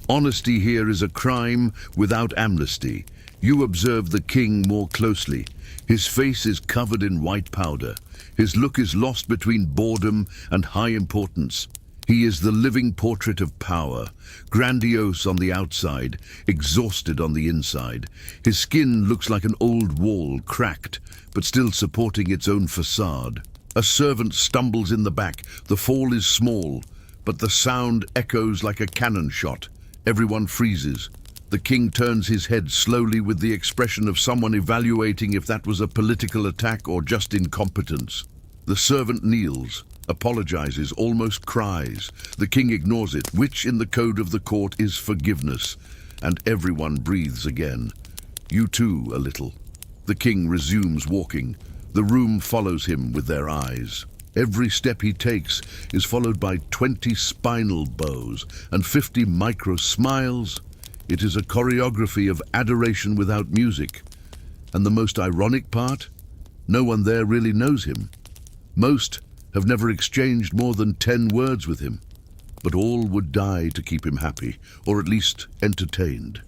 Honesty here is a crime without amnesty. You observe the king more closely. His face is covered in white powder. His look is lost between boredom and high importance. He is the living portrait of power, grandiose on the outside, exhausted on the inside. His skin looks like an old wall, cracked, but still supporting its own facade. A servant stumbles in the back. The fall is small, but the sound echoes like a cannon shot. Everyone freezes. The king turns his head slowly with the expression of someone evaluating if that was a political attack or just incompetence. The servant kneels, apologizes, almost cries. The king ignores it, which in the code of the court is forgiveness, and everyone breathes again. You too, a little. The king resumes walking. The room follows him with their eyes. Every step he takes is followed by 20 spinal bows and 50 micro smiles. It is a choreography of adoration without music. And the most ironic part? No one there really knows him. Most have never exchanged more than 10 words with him, but all would die to keep him happy, or at least entertained.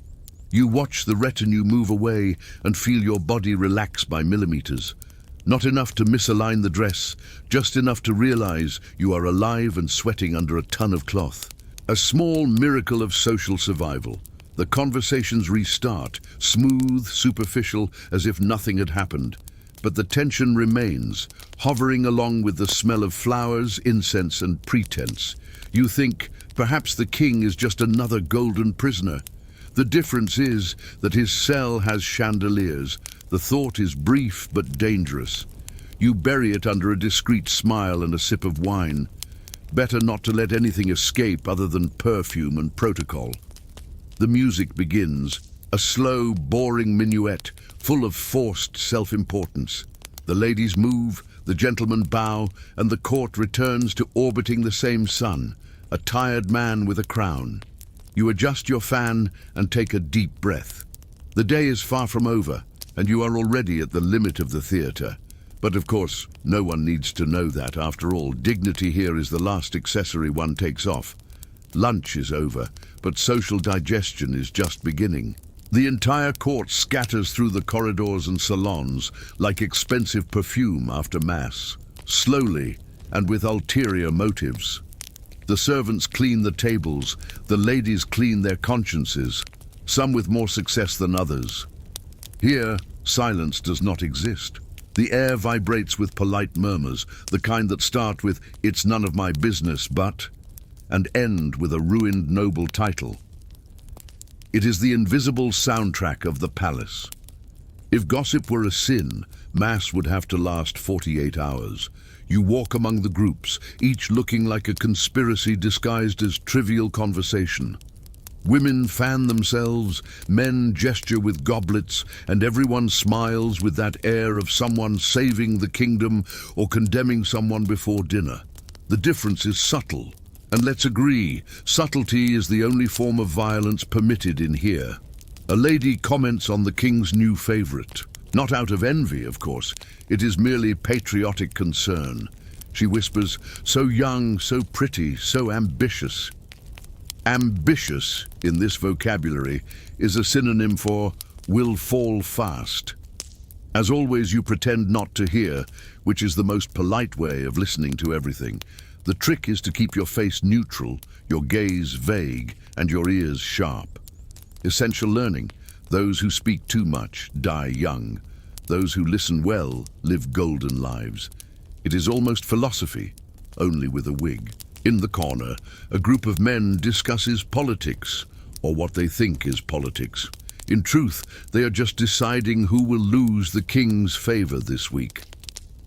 You watch the retinue move away and feel your body relax by millimeters. Not enough to misalign the dress, just enough to realize you are alive and sweating under a ton of cloth. A small miracle of social survival. The conversations restart, smooth, superficial, as if nothing had happened. But the tension remains, hovering along with the smell of flowers, incense, and pretense. You think, perhaps the king is just another golden prisoner. The difference is that his cell has chandeliers. The thought is brief but dangerous. You bury it under a discreet smile and a sip of wine. Better not to let anything escape other than perfume and protocol. The music begins, a slow, boring minuet, full of forced self-importance. The ladies move, the gentlemen bow, and the court returns to orbiting the same sun, a tired man with a crown. You adjust your fan and take a deep breath. The day is far from over, and you are already at the limit of the theatre. But of course, no one needs to know that. After all, dignity here is the last accessory one takes off. Lunch is over, but social digestion is just beginning. The entire court scatters through the corridors and salons like expensive perfume after mass, slowly and with ulterior motives. The servants clean the tables, the ladies clean their consciences, some with more success than others. Here, silence does not exist. The air vibrates with polite murmurs, the kind that start with "it's none of my business, but," and end with a ruined noble title. It is the invisible soundtrack of the palace. If gossip were a sin, mass would have to last 48 hours. You walk among the groups, each looking like a conspiracy disguised as trivial conversation. Women fan themselves, men gesture with goblets, and everyone smiles with that air of someone saving the kingdom or condemning someone before dinner. The difference is subtle, and let's agree, subtlety is the only form of violence permitted in here. A lady comments on the king's new favorite. Not out of envy, of course. It is merely patriotic concern. She whispers, "So young, so pretty, so ambitious." Ambitious, in this vocabulary, is a synonym for "will fall fast." As always, you pretend not to hear, which is the most polite way of listening to everything. The trick is to keep your face neutral, your gaze vague, and your ears sharp. Essential learning: those who speak too much die young. Those who listen well live golden lives. It is almost philosophy, only with a wig. In the corner, a group of men discusses politics, or what they think is politics. In truth, they are just deciding who will lose the king's favor this week.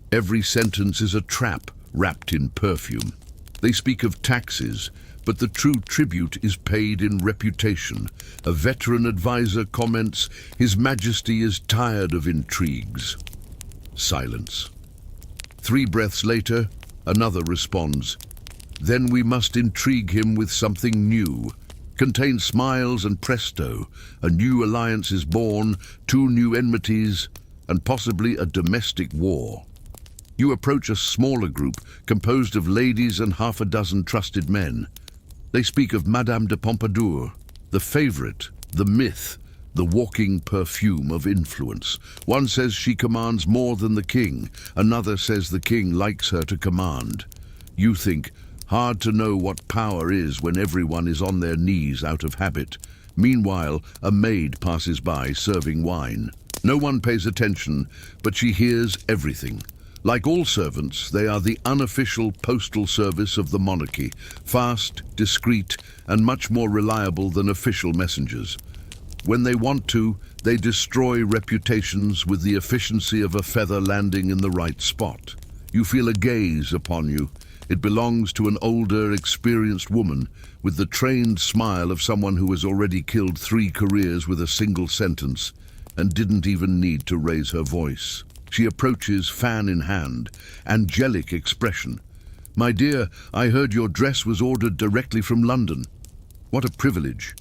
Every sentence is a trap wrapped in perfume. They speak of taxes, but the true tribute is paid in reputation. A veteran advisor comments, "His Majesty is tired of intrigues." Silence. 3 breaths later, another responds, "Then we must intrigue him with something new." Contains smiles and presto, a new alliance is born, 2 new enmities, and possibly a domestic war. You approach a smaller group composed of ladies and half a dozen trusted men. They speak of Madame de Pompadour, the favorite, the myth, the walking perfume of influence. One says she commands more than the king, another says the king likes her to command. You think, hard to know what power is when everyone is on their knees out of habit. Meanwhile, a maid passes by serving wine. No one pays attention, but she hears everything. Like all servants, they are the unofficial postal service of the monarchy, fast, discreet, and much more reliable than official messengers. When they want to, they destroy reputations with the efficiency of a feather landing in the right spot. You feel a gaze upon you. It belongs to an older, experienced woman with the trained smile of someone who has already killed 3 careers with a single sentence and didn't even need to raise her voice. She approaches, fan in hand, angelic expression. "My dear, I heard your dress was ordered directly from London." What a privilege.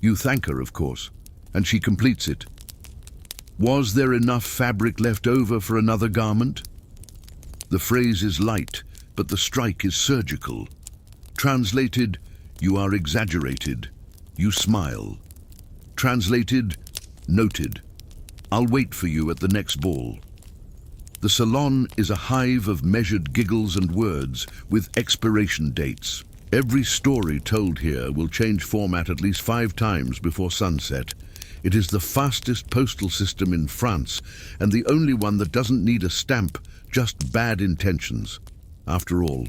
You thank her, of course, and she completes it. "Was there enough fabric left over for another garment?" The phrase is light, but the strike is surgical. Translated, "You are exaggerated." You smile. Translated, "Noted. I'll wait for you at the next ball." The salon is a hive of measured giggles and words with expiration dates. Every story told here will change format at least 5 times before sunset. It is the fastest postal system in France, and the only one that doesn't need a stamp, just bad intentions. After all,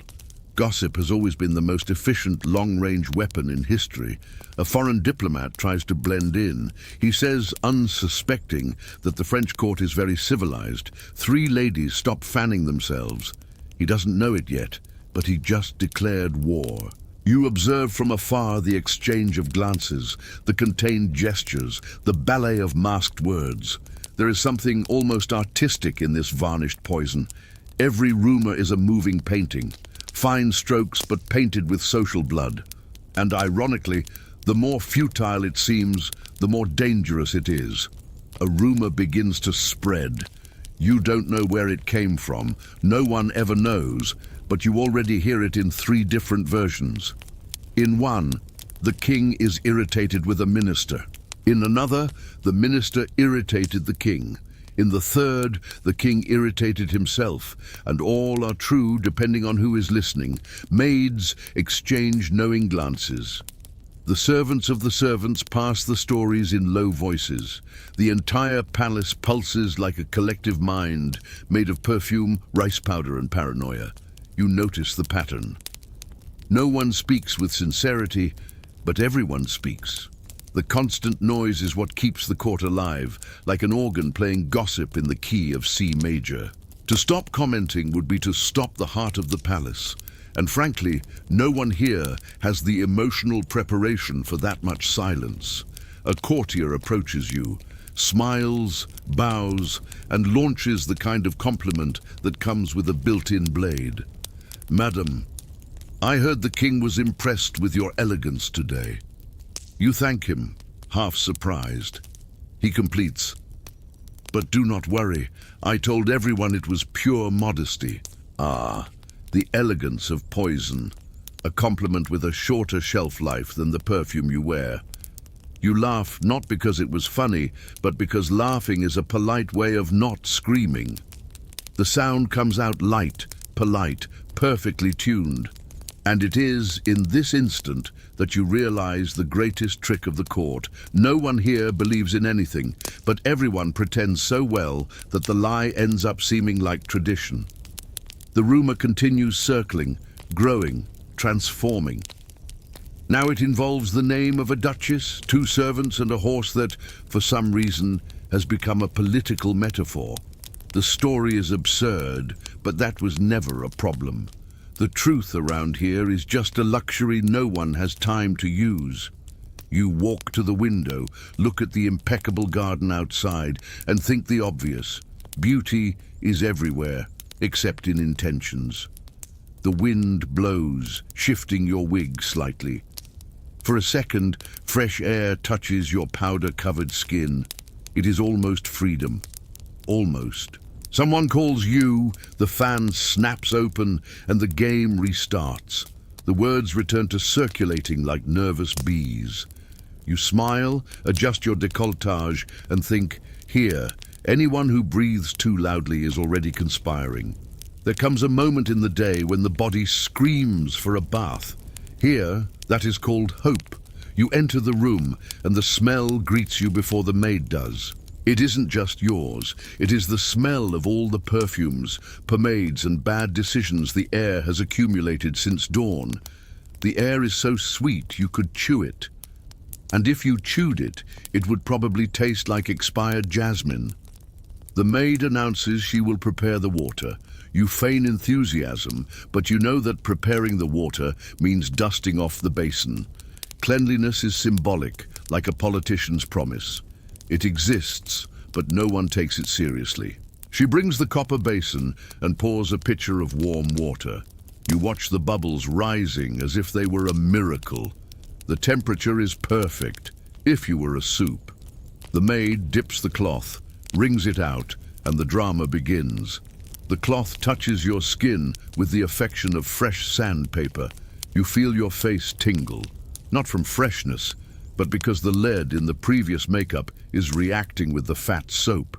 gossip has always been the most efficient long-range weapon in history. A foreign diplomat tries to blend in. He says, unsuspecting, that the French court is very civilized. 3 ladies stop fanning themselves. He doesn't know it yet, but he just declared war. You observe from afar the exchange of glances, the contained gestures, the ballet of masked words. There is something almost artistic in this varnished poison. Every rumor is a moving painting. Fine strokes but painted with social blood. And ironically, the more futile it seems, the more dangerous it is. A rumor begins to spread. You don't know where it came from. No one ever knows, but you already hear it in 3 different versions. In one, the king is irritated with a minister. In another, the minister irritated the king. In the third, the king irritated himself, and all are true depending on who is listening. Maids exchange knowing glances. The servants of the servants pass the stories in low voices. The entire palace pulses like a collective mind made of perfume, rice powder, and paranoia. You notice the pattern. No one speaks with sincerity, but everyone speaks. The constant noise is what keeps the court alive, like an organ playing gossip in the key of C major. To stop commenting would be to stop the heart of the palace. And frankly, no one here has the emotional preparation for that much silence. A courtier approaches you, smiles, bows, and launches the kind of compliment that comes with a built-in blade. "Madam, I heard the king was impressed with your elegance today." You thank him, half surprised. He completes, "But do not worry, I told everyone it was pure modesty." Ah, the elegance of poison, a compliment with a shorter shelf life than the perfume you wear. You laugh not because it was funny, but because laughing is a polite way of not screaming. The sound comes out light, polite, perfectly tuned. And it is in this instant that you realize the greatest trick of the court. No one here believes in anything, but everyone pretends so well that the lie ends up seeming like tradition. The rumor continues circling, growing, transforming. Now it involves the name of a duchess, 2 servants, and a horse that, for some reason, has become a political metaphor. The story is absurd, but that was never a problem. The truth around here is just a luxury no one has time to use. You walk to the window, look at the impeccable garden outside, and think the obvious. Beauty is everywhere, except in intentions. The wind blows, shifting your wig slightly. For a second, fresh air touches your powder-covered skin. It is almost freedom. Almost. Someone calls you, the fan snaps open, and the game restarts. The words return to circulating like nervous bees. You smile, adjust your décolletage, and think, here, anyone who breathes too loudly is already conspiring. There comes a moment in the day when the body screams for a bath. Here, that is called hope. You enter the room, and the smell greets you before the maid does. It isn't just yours. It is the smell of all the perfumes, pomades, and bad decisions the air has accumulated since dawn. The air is so sweet you could chew it. And if you chewed it, it would probably taste like expired jasmine. The maid announces she will prepare the water. You feign enthusiasm, but you know that preparing the water means dusting off the basin. Cleanliness is symbolic, like a politician's promise. It exists, but no one takes it seriously. She brings the copper basin and pours a pitcher of warm water. You watch the bubbles rising as if they were a miracle. The temperature is perfect, if you were a soup. The maid dips the cloth, wrings it out, and the drama begins. The cloth touches your skin with the affection of fresh sandpaper. You feel your face tingle, not from freshness, but because the lead in the previous makeup is reacting with the fat soap.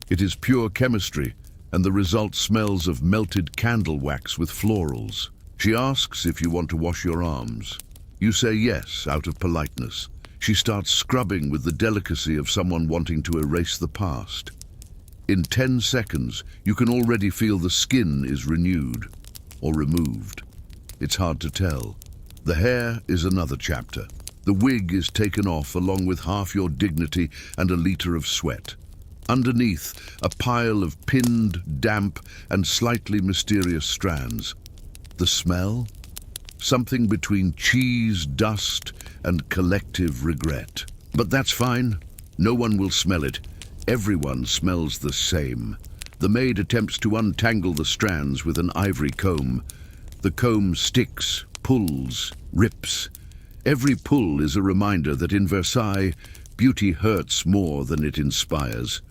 It is pure chemistry, and the result smells of melted candle wax with florals. She asks if you want to wash your arms. You say yes, out of politeness. She starts scrubbing with the delicacy of someone wanting to erase the past. In 10 seconds, you can already feel the skin is renewed or removed. It's hard to tell. The hair is another chapter. The wig is taken off along with half your dignity and a liter of sweat. Underneath, a pile of pinned, damp, and slightly mysterious strands. The smell? Something between cheese, dust, and collective regret. But that's fine. No one will smell it. Everyone smells the same. The maid attempts to untangle the strands with an ivory comb. The comb sticks, pulls, rips. Every pull is a reminder that in Versailles, beauty hurts more than it inspires.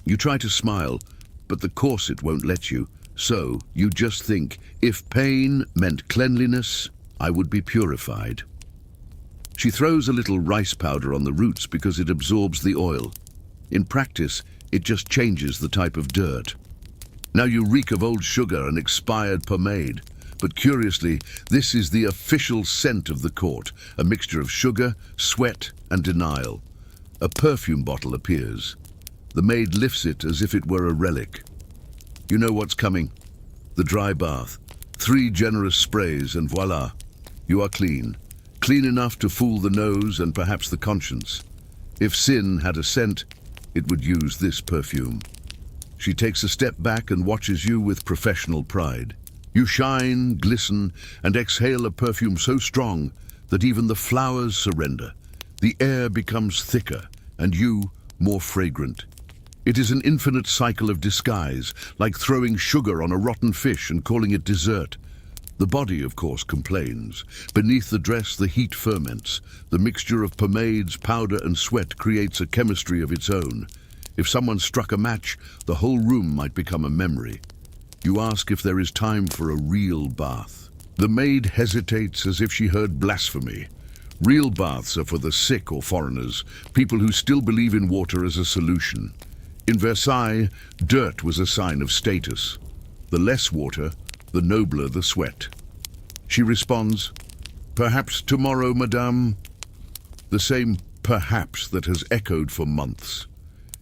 You try to smile, but the corset won't let you. So you just think, if pain meant cleanliness, I would be purified. She throws a little rice powder on the roots because it absorbs the oil. In practice, it just changes the type of dirt. Now you reek of old sugar and expired pomade. But curiously, this is the official scent of the court, a mixture of sugar, sweat, and denial. A perfume bottle appears. The maid lifts it as if it were a relic. You know what's coming. The dry bath. 3 generous sprays and voila. You are clean. Clean enough to fool the nose and perhaps the conscience. If sin had a scent, it would use this perfume. She takes a step back and watches you with professional pride. You shine, glisten, and exhale a perfume so strong that even the flowers surrender. The air becomes thicker, and you more fragrant. It is an infinite cycle of disguise, like throwing sugar on a rotten fish and calling it dessert. The body, of course, complains. Beneath the dress, the heat ferments. The mixture of pomades, powder, and sweat creates a chemistry of its own. If someone struck a match, the whole room might become a memory. You ask if there is time for a real bath. The maid hesitates as if she heard blasphemy. Real baths are for the sick or foreigners, people who still believe in water as a solution. In Versailles, dirt was a sign of status. The less water, the nobler the sweat. She responds, "Perhaps tomorrow, madame." The same perhaps that has echoed for months.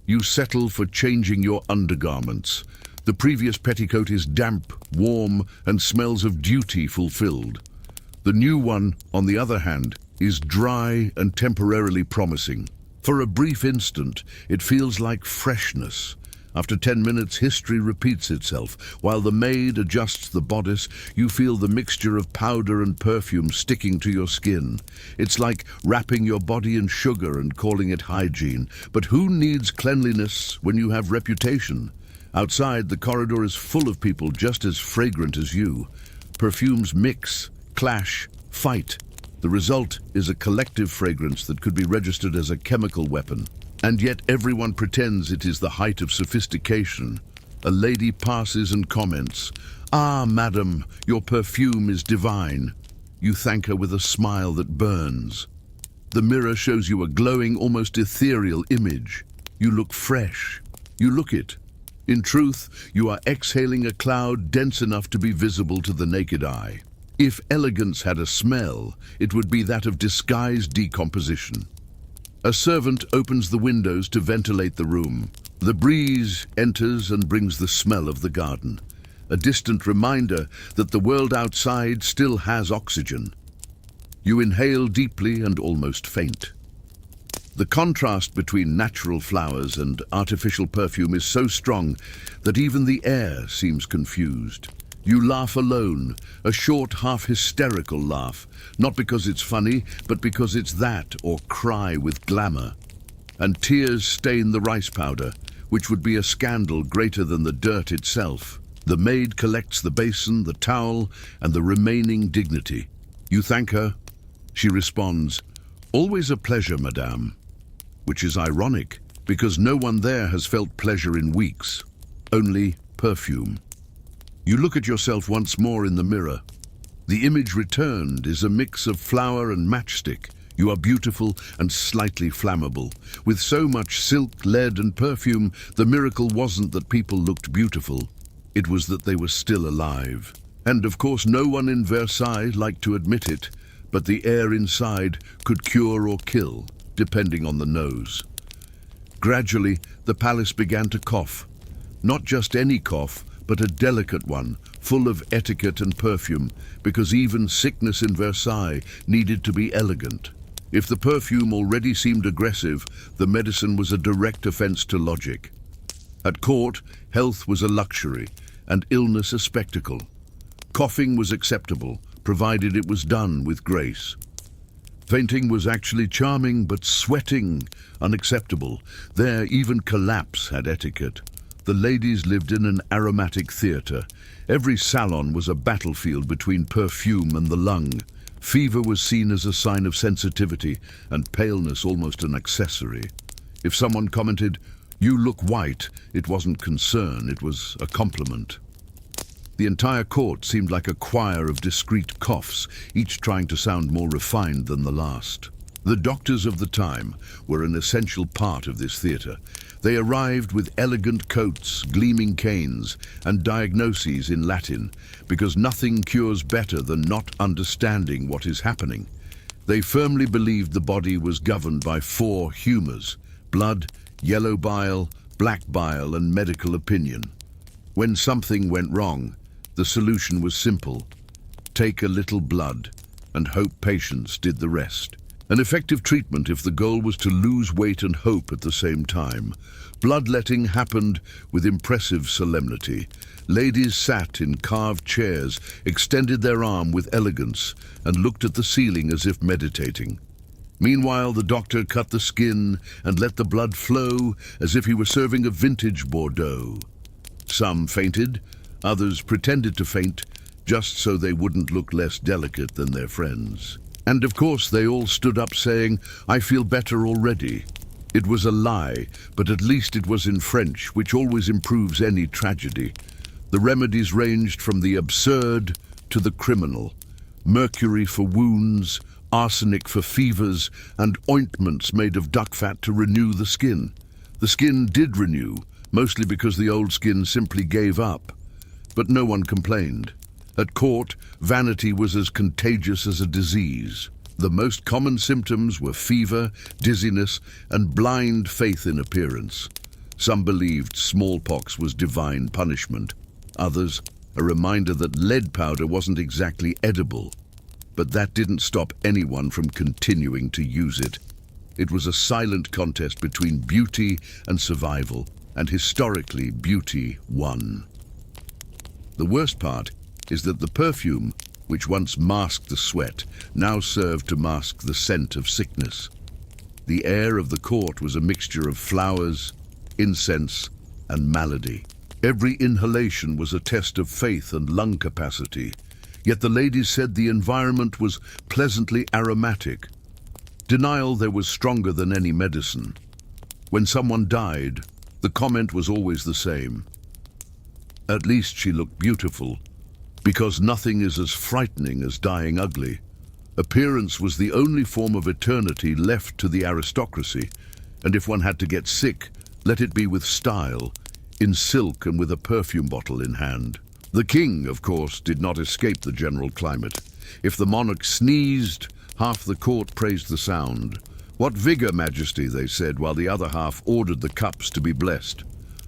You settle for changing your undergarments. The previous petticoat is damp, warm, and smells of duty fulfilled. The new one, on the other hand, is dry and temporarily promising. For a brief instant, it feels like freshness. After 10 minutes, history repeats itself. While the maid adjusts the bodice, you feel the mixture of powder and perfume sticking to your skin. It's like wrapping your body in sugar and calling it hygiene. But who needs cleanliness when you have reputation? Outside, the corridor is full of people just as fragrant as you. Perfumes mix, clash, fight. The result is a collective fragrance that could be registered as a chemical weapon. And yet everyone pretends it is the height of sophistication. A lady passes and comments, "Ah, madam, your perfume is divine." You thank her with a smile that burns. The mirror shows you a glowing, almost ethereal image. You look fresh. You look it. In truth, you are exhaling a cloud dense enough to be visible to the naked eye. If elegance had a smell, it would be that of disguised decomposition. A servant opens the windows to ventilate the room. The breeze enters and brings the smell of the garden, a distant reminder that the world outside still has oxygen. You inhale deeply and almost faint. The contrast between natural flowers and artificial perfume is so strong that even the air seems confused. You laugh alone, a short, half-hysterical laugh, not because it's funny, but because it's that, or cry with glamour. And tears stain the rice powder, which would be a scandal greater than the dirt itself. The maid collects the basin, the towel, and the remaining dignity. You thank her. She responds, "Always a pleasure, madame," which is ironic, because no one there has felt pleasure in weeks, only perfume. You look at yourself once more in the mirror. The image returned is a mix of flower and matchstick. You are beautiful and slightly flammable. With so much silk, lead, and perfume, the miracle wasn't that people looked beautiful. It was that they were still alive. And of course, no one in Versailles liked to admit it, but the air inside could cure or kill, depending on the nose. Gradually, the palace began to cough. Not just any cough, but a delicate one, full of etiquette and perfume, because even sickness in Versailles needed to be elegant. If the perfume already seemed aggressive, the medicine was a direct offense to logic. At court, health was a luxury, and illness a spectacle. Coughing was acceptable, provided it was done with grace. Fainting was actually charming, but sweating, unacceptable. There, even collapse had etiquette. The ladies lived in an aromatic theatre. Every salon was a battlefield between perfume and the lung. Fever was seen as a sign of sensitivity, and paleness almost an accessory. If someone commented, "You look white," it wasn't concern, it was a compliment. The entire court seemed like a choir of discreet coughs, each trying to sound more refined than the last. The doctors of the time were an essential part of this theatre. They arrived with elegant coats, gleaming canes, and diagnoses in Latin, because nothing cures better than not understanding what is happening. They firmly believed the body was governed by four humours: blood, yellow bile, black bile, and medical opinion. When something went wrong, the solution was simple: take a little blood and hope patients did the rest. An effective treatment if the goal was to lose weight and hope at the same time. Bloodletting happened with impressive solemnity. Ladies sat in carved chairs, extended their arm with elegance, and looked at the ceiling as if meditating. Meanwhile, the doctor cut the skin and let the blood flow as if he were serving a vintage Bordeaux. Some fainted, others pretended to faint, just so they wouldn't look less delicate than their friends. And of course they all stood up saying, "I feel better already." It was a lie, but at least it was in French, which always improves any tragedy. The remedies ranged from the absurd to the criminal. Mercury for wounds, arsenic for fevers, and ointments made of duck fat to renew the skin. The skin did renew, mostly because the old skin simply gave up. But no one complained. At court, vanity was as contagious as a disease. The most common symptoms were fever, dizziness, and blind faith in appearance. Some believed smallpox was divine punishment. Others, a reminder that lead powder wasn't exactly edible. But that didn't stop anyone from continuing to use it. It was a silent contest between beauty and survival, and historically, beauty won. The worst part is that the perfume, which once masked the sweat, now served to mask the scent of sickness. The air of the court was a mixture of flowers, incense, and malady. Every inhalation was a test of faith and lung capacity, yet the ladies said the environment was pleasantly aromatic. Denial there was stronger than any medicine. When someone died, the comment was always the same: "At least she looked beautiful," because nothing is as frightening as dying ugly. Appearance was the only form of eternity left to the aristocracy, and if one had to get sick, let it be with style, in silk and with a perfume bottle in hand. The king, of course, did not escape the general climate. If the monarch sneezed, half the court praised the sound. "What vigor, Majesty," they said, while the other half ordered the cups to be blessed.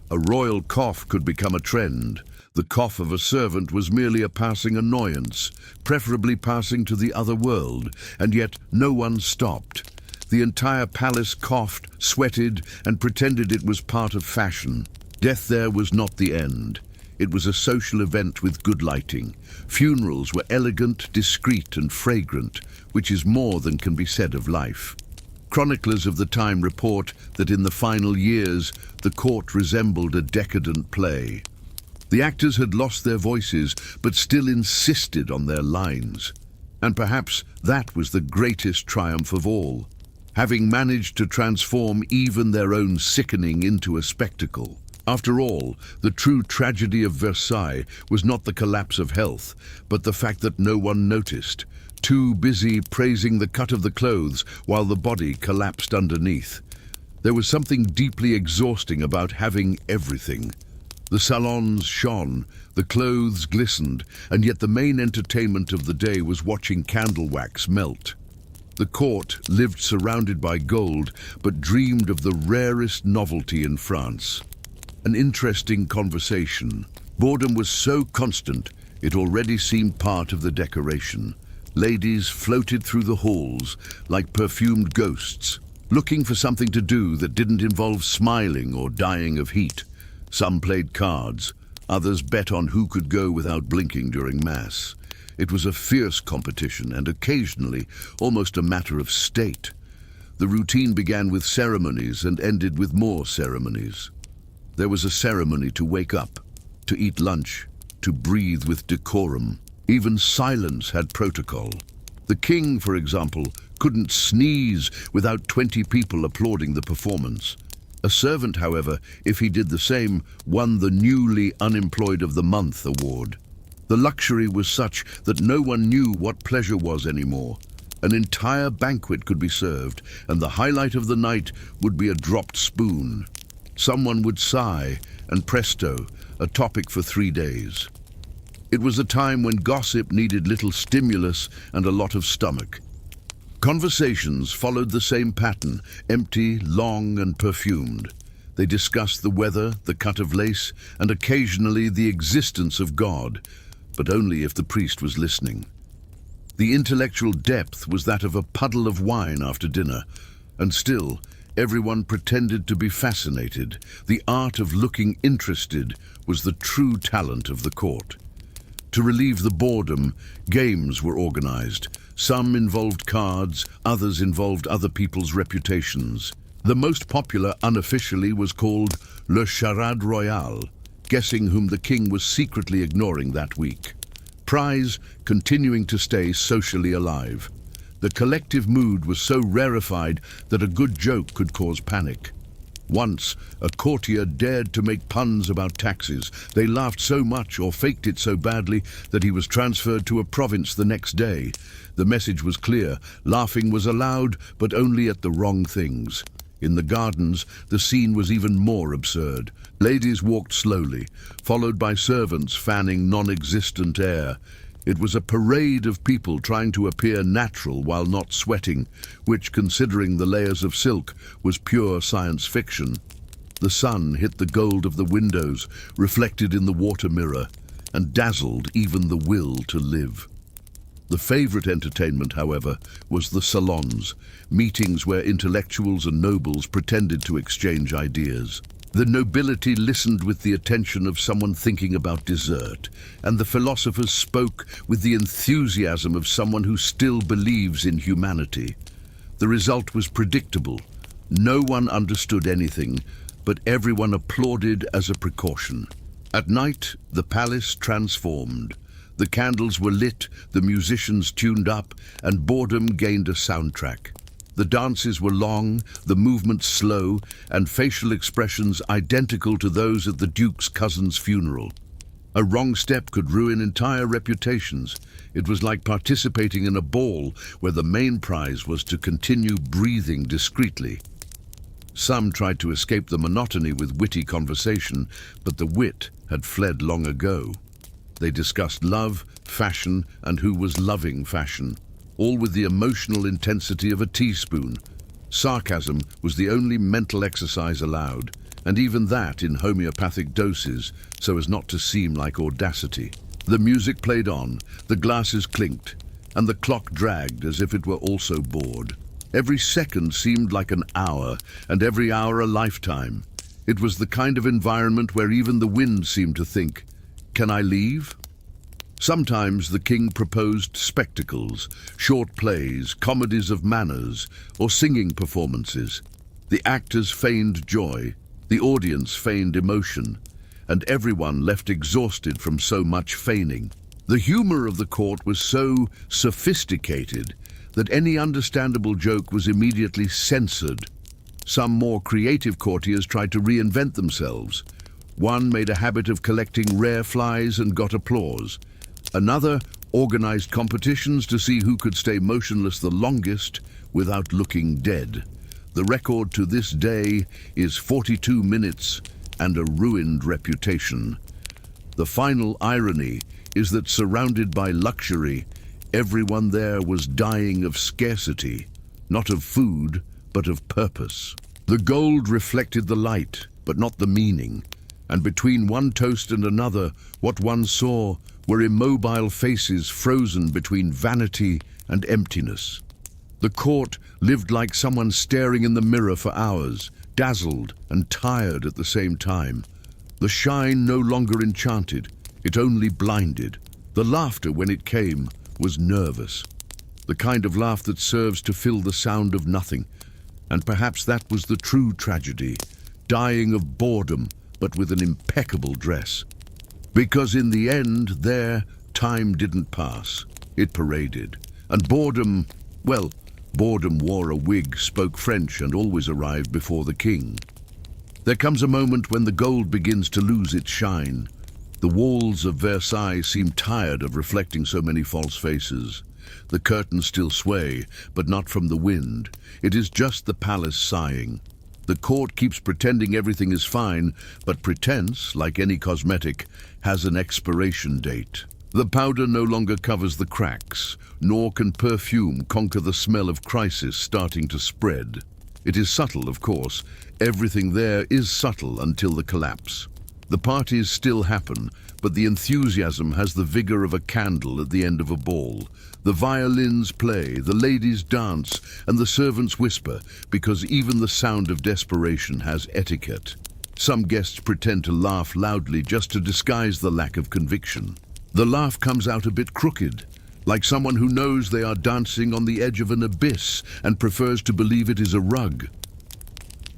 A royal cough could become a trend. The cough of a servant was merely a passing annoyance, preferably passing to the other world, and yet no one stopped. The entire palace coughed, sweated, and pretended it was part of fashion. Death there was not the end. It was a social event with good lighting. Funerals were elegant, discreet, and fragrant, which is more than can be said of life. Chroniclers of the time report that in the final years, the court resembled a decadent play. The actors had lost their voices, but still insisted on their lines. And perhaps that was the greatest triumph of all, having managed to transform even their own sickening into a spectacle. After all, the true tragedy of Versailles was not the collapse of health, but the fact that no one noticed, too busy praising the cut of the clothes while the body collapsed underneath. There was something deeply exhausting about having everything. The salons shone, the clothes glistened, and yet the main entertainment of the day was watching candle wax melt. The court lived surrounded by gold, but dreamed of the rarest novelty in France. An interesting conversation. Boredom was so constant, it already seemed part of the decoration. Ladies floated through the halls like perfumed ghosts, looking for something to do that didn't involve smiling or dying of heat. Some played cards, others bet on who could go without blinking during Mass. It was a fierce competition and occasionally almost a matter of state. The routine began with ceremonies and ended with more ceremonies. There was a ceremony to wake up, to eat lunch, to breathe with decorum. Even silence had protocol. The king, for example, couldn't sneeze without 20 people applauding the performance. A servant, however, if he did the same, won the newly Unemployed of the Month award. The luxury was such that no one knew what pleasure was anymore. An entire banquet could be served, and the highlight of the night would be a dropped spoon. Someone would sigh, and presto, a topic for 3 days. It was a time when gossip needed little stimulus and a lot of stomach. Conversations followed the same pattern, empty, long, and perfumed. They discussed the weather, the cut of lace, and occasionally the existence of God, but only if the priest was listening. The intellectual depth was that of a puddle of wine after dinner, and still, everyone pretended to be fascinated. The art of looking interested was the true talent of the court. To relieve the boredom, games were organized. Some involved cards, others involved other people's reputations. The most popular unofficially was called Le Charade Royale, guessing whom the king was secretly ignoring that week. Prize continuing to stay socially alive. The collective mood was so rarefied that a good joke could cause panic. Once, a courtier dared to make puns about taxes. They laughed so much or faked it so badly that he was transferred to a province the next day. The message was clear. Laughing was allowed, but only at the wrong things. In the gardens, the scene was even more absurd. Ladies walked slowly, followed by servants fanning non-existent air. It was a parade of people trying to appear natural while not sweating, which, considering the layers of silk, was pure science fiction. The sun hit the gold of the windows, reflected in the water mirror, and dazzled even the will to live. The favorite entertainment, however, was the salons, meetings where intellectuals and nobles pretended to exchange ideas. The nobility listened with the attention of someone thinking about dessert, and the philosophers spoke with the enthusiasm of someone who still believes in humanity. The result was predictable. No one understood anything, but everyone applauded as a precaution. At night, the palace transformed. The candles were lit, the musicians tuned up, and boredom gained a soundtrack. The dances were long, the movements slow, and facial expressions identical to those at the Duke's cousin's funeral. A wrong step could ruin entire reputations. It was like participating in a ball where the main prize was to continue breathing discreetly. Some tried to escape the monotony with witty conversation, but the wit had fled long ago. They discussed love, fashion, and who was loving fashion, all with the emotional intensity of a teaspoon. Sarcasm was the only mental exercise allowed, and even that in homeopathic doses, so as not to seem like audacity. The music played on, the glasses clinked, and the clock dragged as if it were also bored. Every second seemed like an hour, and every hour a lifetime. It was the kind of environment where even the wind seemed to think, "Can I leave?" Sometimes the king proposed spectacles, short plays, comedies of manners, or singing performances. The actors feigned joy, the audience feigned emotion, and everyone left exhausted from so much feigning. The humor of the court was so sophisticated that any understandable joke was immediately censored. Some more creative courtiers tried to reinvent themselves. One made a habit of collecting rare flies and got applause. Another organized competitions to see who could stay motionless the longest without looking dead. The record to this day is 42 minutes and a ruined reputation. The final irony is that surrounded by luxury, everyone there was dying of scarcity, not of food, but of purpose. The gold reflected the light, but not the meaning. And between one toast and another, what one saw were immobile faces frozen between vanity and emptiness. The court lived like someone staring in the mirror for hours, dazzled and tired at the same time. The shine no longer enchanted, it only blinded. The laughter, when it came, was nervous. The kind of laugh that serves to fill the sound of nothing. And perhaps that was the true tragedy, dying of boredom, but with an impeccable dress. Because in the end, there, time didn't pass. It paraded. And boredom, well, boredom wore a wig, spoke French, and always arrived before the king. There comes a moment when the gold begins to lose its shine. The walls of Versailles seem tired of reflecting so many false faces. The curtains still sway, but not from the wind. It is just the palace sighing. The court keeps pretending everything is fine, but pretense, like any cosmetic, has an expiration date. The powder no longer covers the cracks, nor can perfume conquer the smell of crisis starting to spread. It is subtle, of course. Everything there is subtle until the collapse. The parties still happen, but the enthusiasm has the vigor of a candle at the end of a ball. The violins play, the ladies dance, and the servants whisper, because even the sound of desperation has etiquette. Some guests pretend to laugh loudly just to disguise the lack of conviction. The laugh comes out a bit crooked, like someone who knows they are dancing on the edge of an abyss and prefers to believe it is a rug.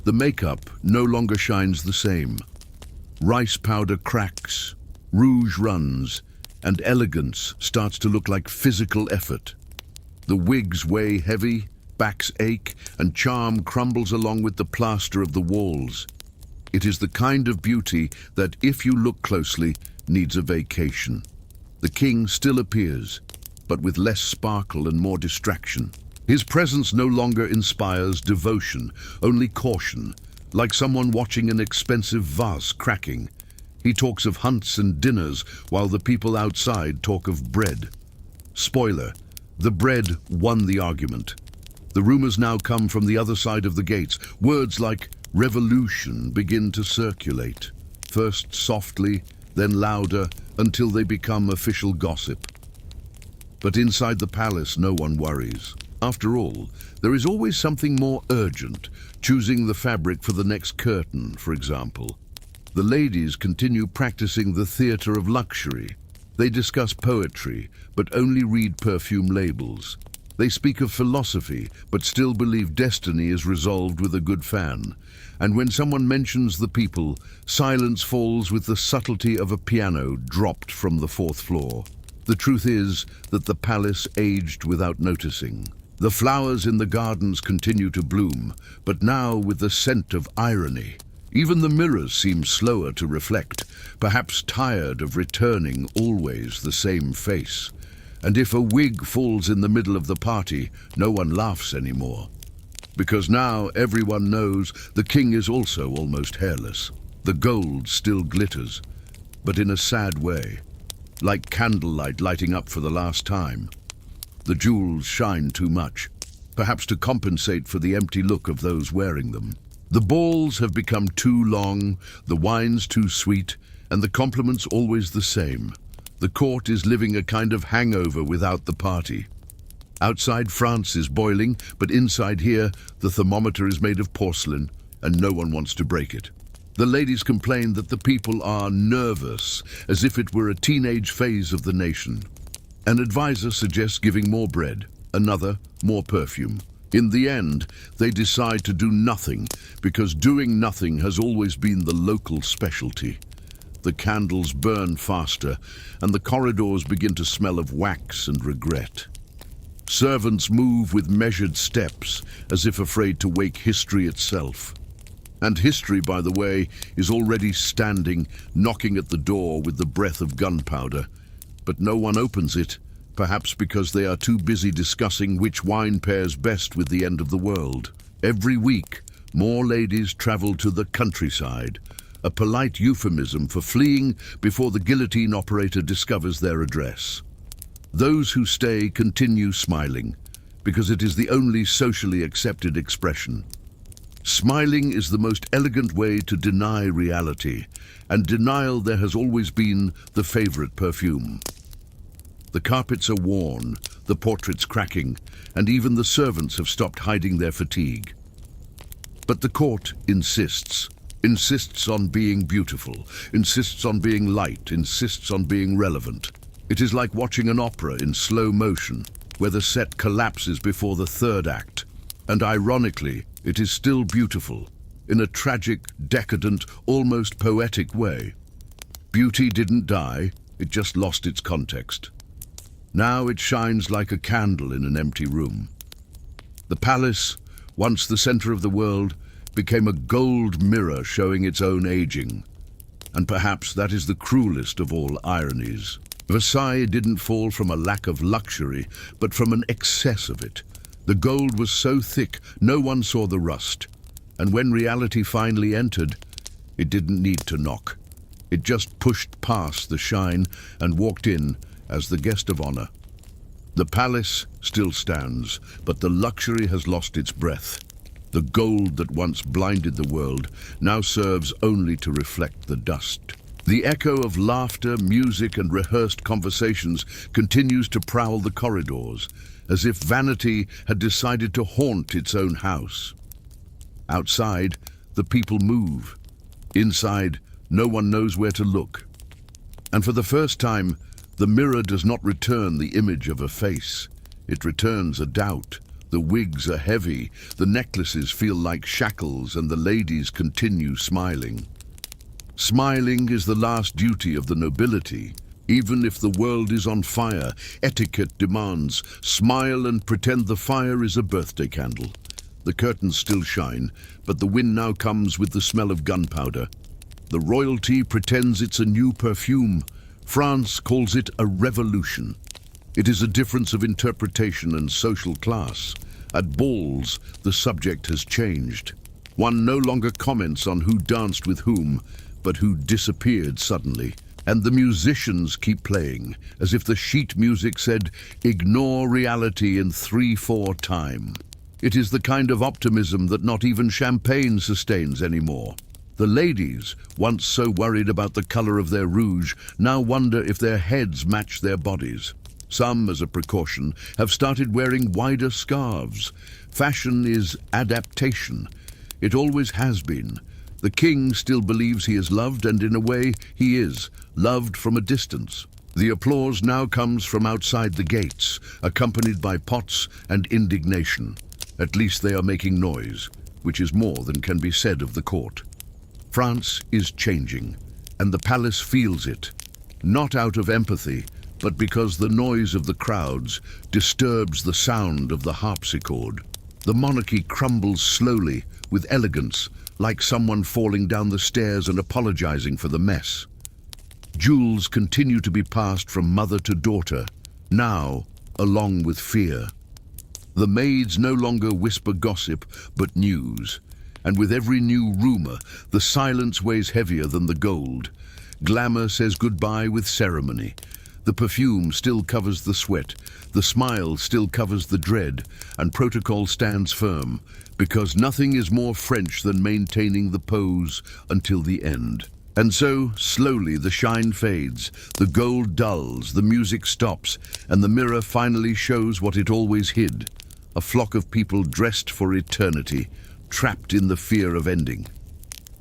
The makeup no longer shines the same. Rice powder cracks, rouge runs, and elegance starts to look like physical effort. The wigs weigh heavy, backs ache, and charm crumbles along with the plaster of the walls. It is the kind of beauty that, if you look closely, needs a vacation. The king still appears, but with less sparkle and more distraction. His presence no longer inspires devotion, only caution, like someone watching an expensive vase cracking. He talks of hunts and dinners, while the people outside talk of bread. Spoiler, the bread won the argument. The rumors now come from the other side of the gates. Words like revolution begin to circulate, first softly, then louder, until they become official gossip. But inside the palace, no one worries. After all, there is always something more urgent, choosing the fabric for the next curtain, for example. The ladies continue practicing the theater of luxury. They discuss poetry, but only read perfume labels. They speak of philosophy, but still believe destiny is resolved with a good fan. And when someone mentions the people, silence falls with the subtlety of a piano dropped from the fourth floor. The truth is that the palace aged without noticing. The flowers in the gardens continue to bloom, but now with the scent of irony. Even the mirrors seem slower to reflect, perhaps tired of returning always the same face. And if a wig falls in the middle of the party, no one laughs anymore. Because now everyone knows the king is also almost hairless. The gold still glitters, but in a sad way, like candlelight lighting up for the last time. The jewels shine too much, perhaps to compensate for the empty look of those wearing them. The balls have become too long, the wines too sweet, and the compliments always the same. The court is living a kind of hangover without the party. Outside, France is boiling, but inside here, the thermometer is made of porcelain, and no one wants to break it. The ladies complain that the people are nervous, as if it were a teenage phase of the nation. An advisor suggests giving more bread, another, more perfume. In the end, they decide to do nothing, because doing nothing has always been the local specialty. The candles burn faster, and the corridors begin to smell of wax and regret. Servants move with measured steps, as if afraid to wake history itself. And history, by the way, is already standing, knocking at the door with the breath of gunpowder. But no one opens it, perhaps because they are too busy discussing which wine pairs best with the end of the world. Every week, more ladies travel to the countryside, a polite euphemism for fleeing before the guillotine operator discovers their address. Those who stay continue smiling, because it is the only socially accepted expression. Smiling is the most elegant way to deny reality, and denial there has always been the favorite perfume. The carpets are worn, the portraits cracking, and even the servants have stopped hiding their fatigue. But the court insists on being beautiful, insists on being light, insists on being relevant. It is like watching an opera in slow motion, where the set collapses before the third act. And ironically, it is still beautiful, in a tragic, decadent, almost poetic way. Beauty didn't die, it just lost its context. Now it shines like a candle in an empty room. The palace, once the center of the world, became a gold mirror showing its own aging. And perhaps that is the cruelest of all ironies. Versailles didn't fall from a lack of luxury, but from an excess of it. The gold was so thick, no one saw the rust. And when reality finally entered, it didn't need to knock. It just pushed past the shine and walked in as the guest of honor. The palace still stands, but the luxury has lost its breath. The gold that once blinded the world now serves only to reflect the dust. The echo of laughter, music, and rehearsed conversations continues to prowl the corridors, as if vanity had decided to haunt its own house. Outside, the people move. Inside, no one knows where to look. And for the first time, the mirror does not return the image of a face. It returns a doubt. The wigs are heavy, the necklaces feel like shackles, and the ladies continue smiling. Smiling is the last duty of the nobility. Even if the world is on fire, etiquette demands smile and pretend the fire is a birthday candle. The curtains still shine, but the wind now comes with the smell of gunpowder. The royalty pretends it's a new perfume. France calls it a revolution. It is a difference of interpretation and social class. At balls, the subject has changed. One no longer comments on who danced with whom, but who disappeared suddenly. And the musicians keep playing, as if the sheet music said, "Ignore reality in 3/4 time." It is the kind of optimism that not even champagne sustains anymore. The ladies, once so worried about the color of their rouge, now wonder if their heads match their bodies. Some, as a precaution, have started wearing wider scarves. Fashion is adaptation. It always has been. The king still believes he is loved, and in a way, he is, loved from a distance. The applause now comes from outside the gates, accompanied by pots and indignation. At least they are making noise, which is more than can be said of the court. France is changing, and the palace feels it, not out of empathy, but because the noise of the crowds disturbs the sound of the harpsichord. The monarchy crumbles slowly, with elegance, like someone falling down the stairs and apologizing for the mess. Jewels continue to be passed from mother to daughter, now along with fear. The maids no longer whisper gossip, but news. And with every new rumor, the silence weighs heavier than the gold. Glamour says goodbye with ceremony. The perfume still covers the sweat, the smile still covers the dread, and protocol stands firm, because nothing is more French than maintaining the pose until the end. And so, slowly, the shine fades, the gold dulls, the music stops, and the mirror finally shows what it always hid: a flock of people dressed for eternity, trapped in the fear of ending.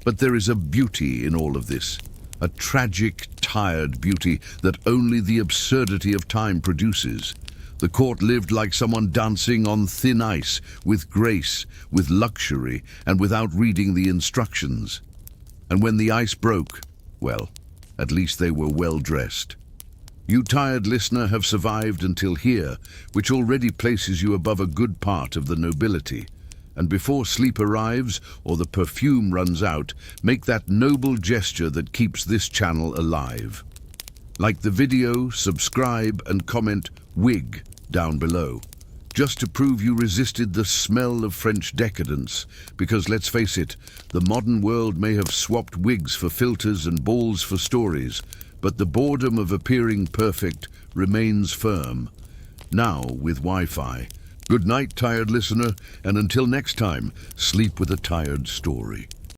But there is a beauty in all of this, a tragic, tired beauty that only the absurdity of time produces. The court lived like someone dancing on thin ice, with grace, with luxury, and without reading the instructions. And when the ice broke, well, at least they were well dressed. You, tired listener, have survived until here, which already places you above a good part of the nobility. And before sleep arrives or the perfume runs out, make that noble gesture that keeps this channel alive. Like the video, subscribe and comment "wig" down below, just to prove you resisted the smell of French decadence, because let's face it, the modern world may have swapped wigs for filters and balls for stories, but the boredom of appearing perfect remains firm. Now with Wi-Fi. Good night, tired listener, and until next time, sleep with a tired story.